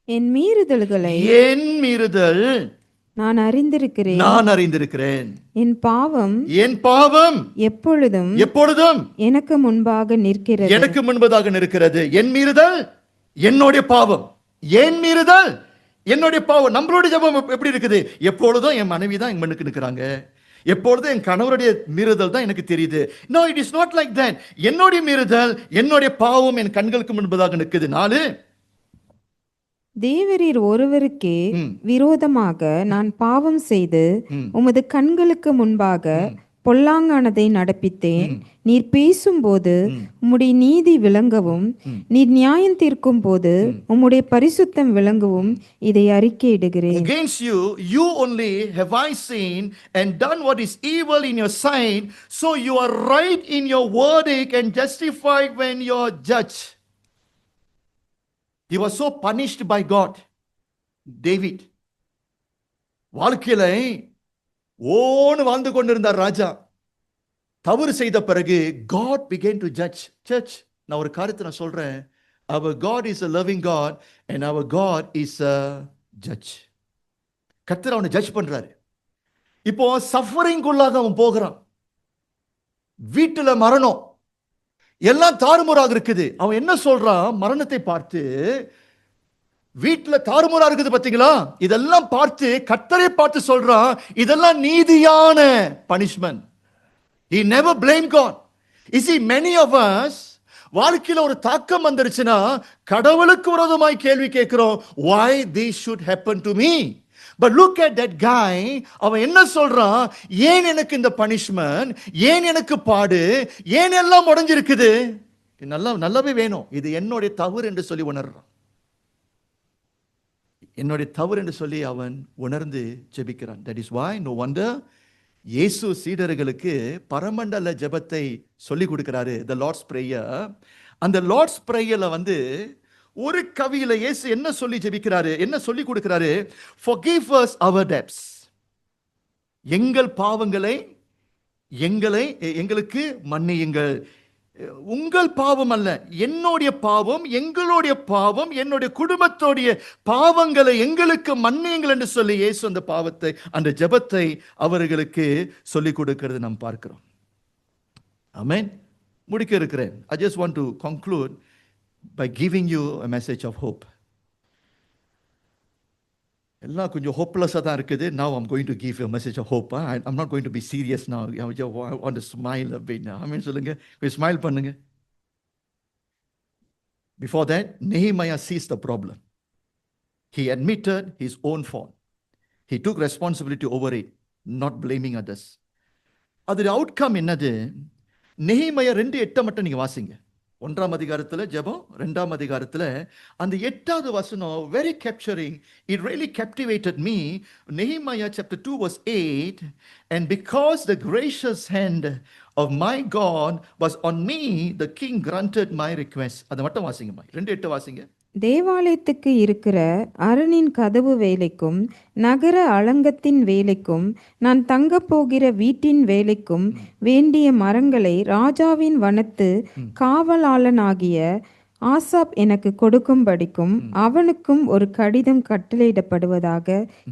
Speaker 2: என் மீறுதல்களை,
Speaker 1: என் மீறுதல்
Speaker 2: நான் அறிந்திருக்கிறேன்.
Speaker 1: நான் அறிந்திருக்கிறேன்.
Speaker 2: என் பாவம்
Speaker 1: எப்பொழுதும்
Speaker 2: எனக்கு முன்பாக நிற்கிறது.
Speaker 1: எனக்கு முன்பதாக நிற்கிறது. என் மீறுதல் என்னுடைய பாவம். என் மீறுதல் என்னுடைய பாவம். நம்மளுடைய ஜெபம் எப்படி இருக்குது? எப்பொழுதும் என் மனைவி தான் என் மண்ணுக்கு நிற்கிறாங்க, எப்பொழுதும் என் கணவருடைய மீறுதல் தான் எனக்கு தெரியுது. No, it is not like that. என்னுடைய மீறுதல் என்னுடைய பாவம் என் கண்களுக்கு முன்பதாக நிற்குது. 4,
Speaker 2: தேவரீர் ஒருவருக்கே விரோதமாக நான் பாவம் செய்து உமது கண்களுக்கு முன்பாக பொல்லாங்கானதை நடப்பித்தேன். நீர் பேசும்போது உம்முடைய நீதி விளங்கவும், நீர் நியாயம் தீர்க்கும் போது உம்முடைய பரிசுத்தம் விளங்கவும் இதை அறிக்கையிடுகிறேன்.
Speaker 1: Against you, you only have I seen and done what is evil in your sight, so you are right in your verdict and justified when you are judged. He was so punished by God. David வாழ்க்கையில ஓன்னு வாழ்ந்து கொண்டிருந்தார் ராஜா. தவறு செய்த பிறகு God began to judge. Church, நான் ஒரு காரியத்தை நான் சொல்றேன். Our God is a loving God and our God is a judge. கர்த்தர் அவனை ஜட்ஜ் பண்றாரு. இப்போ சஃபரிங்குள்ளாக அவன் போகிறான். வீட்டுல மரணம், எல்லாம் தாறுமாறாக இருக்குது. அவன் என்ன சொல்றான்? மரணத்தை பார்த்து, வீட்டுல தாறுமாறா இருக்குது பாத்தீங்களா, இதெல்லாம் பார்த்து கர்த்தரை பார்த்து சொல்றான், இதெல்லாம் நீதியான punishment. He never blamed God. You see, many of us வாழ்க்கையில ஒரு தாக்கம் வந்துருச்சுன்னா கடவுளுக்கு விரோதமாய் கேள்வி கேட்கிறோம். Why this should happen to me? But look at that guy. அவன் என்ன சொல்றான்? ஏன் எனக்கு இந்த பனிஷ்மென்ட், ஏன் எனக்கு பாடு, ஏன் எல்லாம் உடைஞ்சிருக்குது? நல்லாவே வேணும், இது என்னுடைய தவறு என்று சொல்லி உணர்றான். என்னுடைய தவறு என்று சொல்லி அவன் உணர்ந்து ஜெபிக்கிறான். That is why no wonder இயேசு சீடர்களுக்கு பரமண்டல ஜெபத்தை சொல்லி கொடுக்கிறாரு, the Lord's prayer. அந்த Lord's prayerல ஒரு கவியில இயேசு என்ன சொல்லி ஜெபிக்கிறாரு, என்ன சொல்லி கொடுக்கிறாரு? Forgive us our debts. எங்கள் பாவங்களை எங்களுக்கு மன்னியுங்கள். உங்கள் பாவம் அல்ல, என்னுடைய பாவம், எங்களுடைய பாவம், என்னுடைய குடும்பத்தோடைய பாவங்களை எங்களுக்கு மன்னியுங்கள் என்று சொல்லி இயேசு அந்த பாவத்தை, அந்த ஜெபத்தை அவர்களுக்கு சொல்லிக் கொடுக்கிறது நாம் பார்க்கிறோம். ஆமென். முடிக்க இருக்கிறேன். I just want to conclude by giving you a message of hope. எல்லாம் கொஞ்சம் ஹோப்லெஸ்ஸாக தான் இருக்குது. Now I'm going to give you a message of hope. I'm not going to be serious now. I want to smile a bit now. ஆமென் சொல்லுங்க. Smile பண்ணுங்க. Before that, Nehemiah sees the problem. He admitted his own fault. He took responsibility over it, not blaming others. அதோட outcome என்னது? நெஹேமியா 2:8 மட்டும் நீங்க வாசிங்க. 1ஆம் அதிகாரத்தில் ஜெபம், 2ஆம் அதிகாரத்தில் அந்த 8வது வசனம் very capturing. It really captivated me. Nehemiah chapter 2 verse 8, and because the gracious hand of my God was on me, the king granted my request. அதை மட்டும் வாசிங்கம்மா. 2:8 வாசிங்க.
Speaker 2: தேவாலயத்துக்கு இருக்கிற அரணின் கதவு வேலைக்கும் நகர அலங்கத்தின் வேலைக்கும் நான் தங்கப் போகிற வீட்டின் வேலைக்கும் வேண்டிய மரங்களை ராஜாவின் வனத்து காவலாளனாகிய ஆசாப் எனக்கு கொடுக்கும்படிக்கும் அவனுக்கும் ஒரு கடிதம் கட்டளையிடப்படுவதாக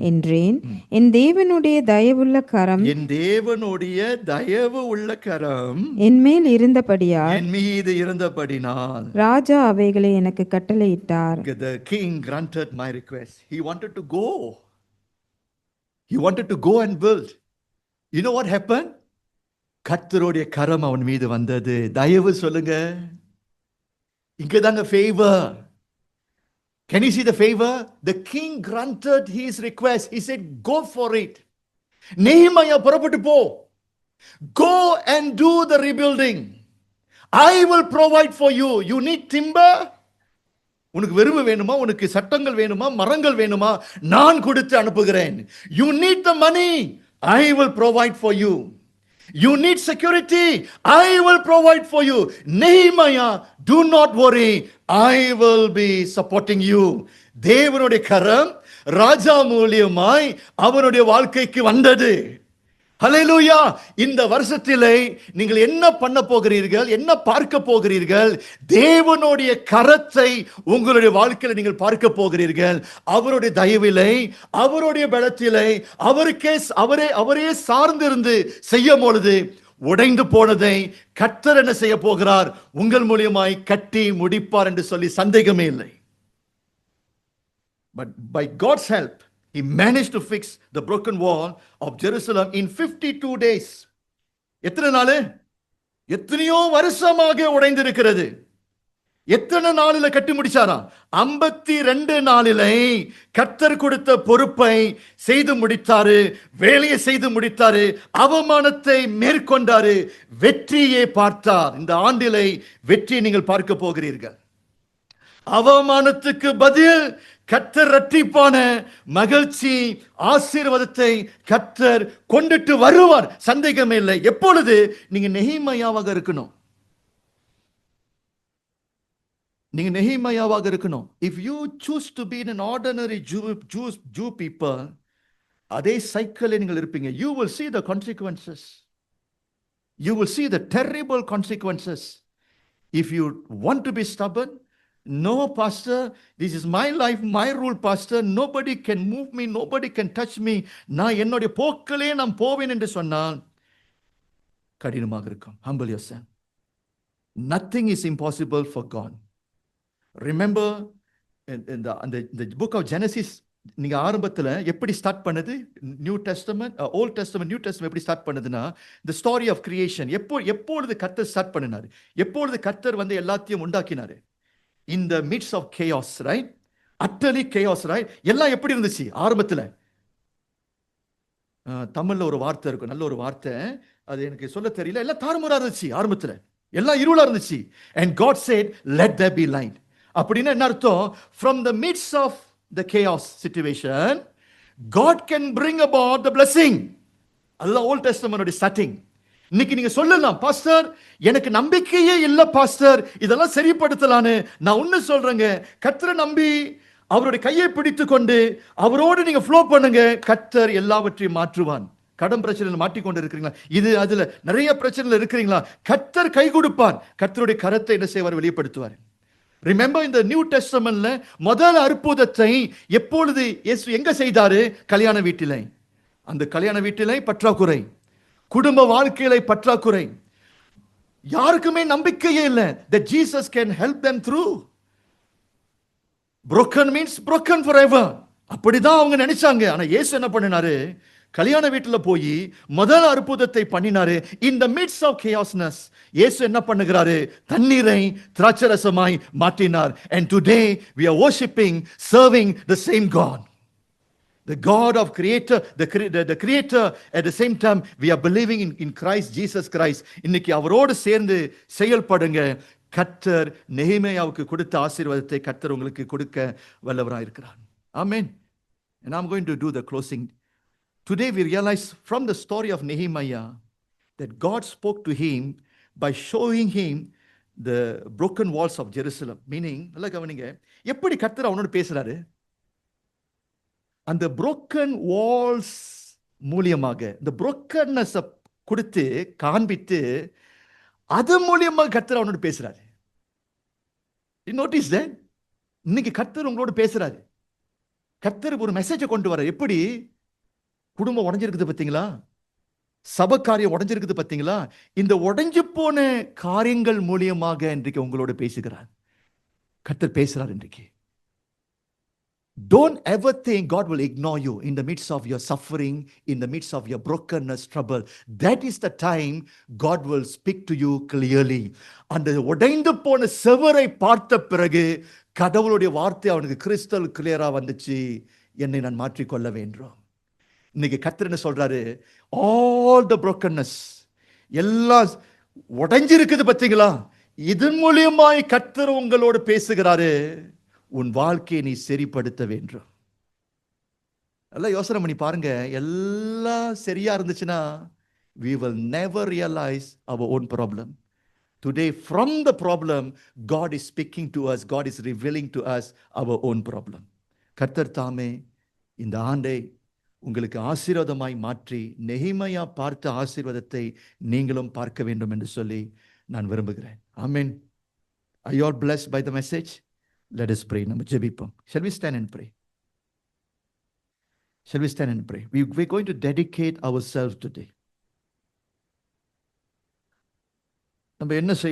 Speaker 2: என்றேன். என் தேவனுடைய தயவுள்ள கரம்,
Speaker 1: என் தேவனுடைய தயவு உள்ள கரம்
Speaker 2: என் மேல் இருந்தபடியால்,
Speaker 1: என் மீது இருந்தபடினால்
Speaker 2: ராஜா அவைகளை எனக்கு கட்டளையிட்டார்.
Speaker 1: The king granted my request. He wanted to go. He wanted to go and build. You know what happened? கர்த்தருடைய கரம் அவன் மீது வந்தது. தயவு சொல்லுங்க. இங்கதாங்க favor. Can you see the favor? The king granted his request. He said, go for it. Nehemiah, புறப்பட்டு போ. Go and do the rebuilding. I will provide for you. You need timber? உனக்கு வெறுமை வேணுமா, உனக்கு சட்டங்கள் வேணுமா, மரங்கள் வேணுமா, நான் கொடுத்து அனுப்புகிறேன். You need the money. I will provide for you. You need security. I will provide for you. Nehemiah, do not worry. I will be supporting you. தேவனுடைய கரம் ராஜா மூலியமாய் அவனுடைய வாழ்க்கைக்கு வந்தது. ஹல்லேலூயா. இந்த வருஷத்திலே நீங்கள் என்ன பண்ண போகிறீர்கள், என்ன பார்க்க போகிறீர்கள்? தேவனுடைய கரத்தை உங்களுடைய வாழ்க்கையில் நீங்கள் பார்க்க போகிறீர்கள். அவருடைய தயவிலே, அவருடைய பலத்திலே, அவரே சார்ந்திருந்து செய்யும் பொழுது உடைந்து போனதை கர்த்தர் என்ன செய்ய போகிறார்? உங்கள் மூலியமாய் கட்டி முடிப்பார் என்று சொல்லி சந்தேகமே இல்லை. But by God's help, he managed to fix the broken wall of Jerusalem in 52 days. எத்தனை நாள்? எத்தனையோ வருஷமாக உடைந்திருக்கிறது. எத்தனை நாளில் கட்டி முடிச்சாரா? 52 நாளிலே கர்த்தர் கொடுத்த பொறுப்பை செய்து முடித்தாரு, வேலையை செய்து முடித்தாரு, அவமானத்தை மேற்கொண்டாரு, வெற்றியை பார்த்தார். இந்த ஆண்டிலே வெற்றியை நீங்கள் பார்க்க போகிறீர்கள். அவமானத்துக்கு பதில் கர்த்தர் இரட்டிப்பான மகிழ்ச்சி, ஆசீர்வாதத்தை கர்த்தர் கொண்டுட்டு வருவார், சந்தேகமே இல்லை. எப்பொழுது? நீங்க நெகேமியாவாக இருக்கணும். நீங்க நெகேமியாவாக இருக்கணும். If you choose to be an ordinary Jew people, அதே சைக்கிளில் நீங்கள் இருப்பீங்க. You will see the consequences. You will see the terrible consequences. If you want to be stubborn, no pastor, this is my life, my rule pastor, nobody can move me, nobody can touch me, நான் என்னுடைய போக்கிலே நான் போவேன் என்று சொன்னால் கடினமாக இருக்கும். Humble yourself. Nothing is impossible for God. Remember in the book of Genesis, நீங்க ஆரம்பத்துல எப்படி ஸ்டார்ட் பண்ணது? New Testament, Old Testament, New Testament எப்படி ஸ்டார்ட் பண்ணதுன்னா, the story of creation. எப்பொழுது கர்த்தர் ஸ்டார்ட் பண்ணினார்? எப்பொழுது கர்த்தர் வந்து எல்லாத்தையும் உண்டாக்கினார்? In the midst of chaos, right? Utterly chaos, right? எல்லாம் எப்படி இருந்துச்சு ஆரம்பத்துல? தமிழ்ல ஒரு வார்த்தை இருக்கும், நல்ல ஒரு வார்த்தை, அது எனக்கு சொல்ல தெரியல. எல்லாம் தாறுமாறா இருந்துச்சு ஆரம்பத்துல, எல்லாம் இருளா இருந்துச்சு. And God said, let there be light. அப்படின்னா என்ன அர்த்தம்? From the midst of the chaos situation, God can bring about the blessing. அதுதான் ஓல்ட் டெஸ்டமென்ட் ஸ்டார்டிங். இன்னைக்கு நீங்க சொல்லலாம், பாஸ்டர் எனக்கு நம்பிக்கையே இல்ல பாஸ்டர், இதெல்லாம் சரிப்படுத்தலான்னு. நான் ஒண்ணு சொல்றேங்க, கர்த்தரை நம்பி அவருடைய கையை பிடித்து கொண்டு அவரோடு நீங்க ஃப்ளோ பண்ணுங்க, கர்த்தர் எல்லாவற்றையும் மாற்றுவான். கடன் பிரச்சனையில் மாட்டிக்கொண்டு இருக்கிறீங்களா? இது அதுல நிறைய பிரச்சனைகள் இருக்கிறீங்களா? கர்த்தர் கை கொடுப்பார். கர்த்தருடைய கரத்தை என்ன செய்வார்? வெளிப்படுத்துவார். ரிமெம்பர் இந்த நியூ டெஸ்டமென்ட்ல முதல் அற்புதத்தை எப்பொழுது இயேசு எங்க செய்தாரு? கல்யாண வீட்டிலே. அந்த கல்யாண வீட்டிலே பற்றாக்குறை, குடும்ப வாழ்க்கையில பற்றாக்குறை, யாருக்குமே நம்பிக்கையே இல்லை that Jesus can help them through. Broken means broken forever. அப்படிதான் அவங்க நினைச்சாங்க. ஆனா இயேசு என்ன பண்ணினாரு? கல்யாண வீட்டுல போய் முதல் அற்புதத்தை பண்ணினாரு. in the midst of chaosness, இயேசு என்ன பண்ணுகிறாரு? தண்ணீரை திராட்சரசமாய் மாற்றினார். And today we are worshiping, serving the same God. The God of creator, the creator, at the same time we are believing in Christ, Jesus Christ. இன்னைக்கு அவரோடு சேர்ந்து செயல்படுங்க. கர்த்தர் நெகேமியாவுக்கு கொடுத்த ஆசீர்வாதத்தை கர்த்தர் உங்களுக்கு கொடுக்க வல்லவராய் இருக்கிறார். Amen. And I'm going to do the closing. Today we realize from the story of Nehemiah that God spoke to him by showing him the broken walls of Jerusalem. Meaning, நல்லா கவனிங்க, எப்படி கர்த்தர் அவனோடு பேசுறாரு? அந்த broken walls மூலியமாக, இந்த brokenness கொடுத்து காண்பித்து அது மூலியமாக கர்த்தர் அவனோடு பேசுறாரு. You notice that? இன்னைக்கு கர்த்தர் உங்களோடு பேசுறாரு. கர்த்தர் ஒரு மெசேஜை கொண்டு வர. எப்படி? குடும்பம் உடைஞ்சிருக்குது பார்த்தீங்களா? சபை காரியம் உடைஞ்சிருக்குது பார்த்தீங்களா? இந்த உடைஞ்சு போன காரியங்கள் மூலியமாக இன்றைக்கு உங்களோடு பேசுகிறார். கர்த்தர் பேசுறார் இன்றைக்கு. Don't ever think God will ignore you in the midst of your suffering, in the midst of your brokenness, trouble. That is the time God will speak to you clearly. அந்த உடைந்து போன செவரை பார்த்த பிறகு கடவுளுடைய வார்த்தை அவனுக்கு கிறிஸ்டல் கிளியரா வந்துச்சு, என்னை நான் மாற்றிக்கொள்ள வேண்டும். இன்னைக்கு கர்த்தர் என்ன சொல்றாரு? ஆல் த brokenness, எல்லாம் உடைஞ்சிருக்குது பார்த்தீங்களா? இதன் மூலியமாய் கர்த்தர் உங்களோடு பேசுகிறாரு. உன் வாழ்க்கையை நீ சரிப்படுத்த வேண்டும். எல்லாம் யோசனை பண்ணி பாருங்க. எல்லாம் சரியா இருந்துச்சுன்னா we will never realize our own problem. Today from the problem God is speaking to us, God is revealing to us our own problem. கர்த்தர் தாமே இந்த ஆண்டை உங்களுக்கு ஆசீர்வாதமாய் மாற்றி நெகிமையா பார்த்த ஆசீர்வாதத்தை நீங்களும் பார்க்க வேண்டும் என்று சொல்லி நான் விரும்புகிறேன். ஆமென். Are you all blessed by the message? Let us pray. நம்ம ஜெபிப்போம். Shall we stand and pray? Shall we stand and pray? We're going to dedicate ourselves today. நம்ம என்ன செய்ய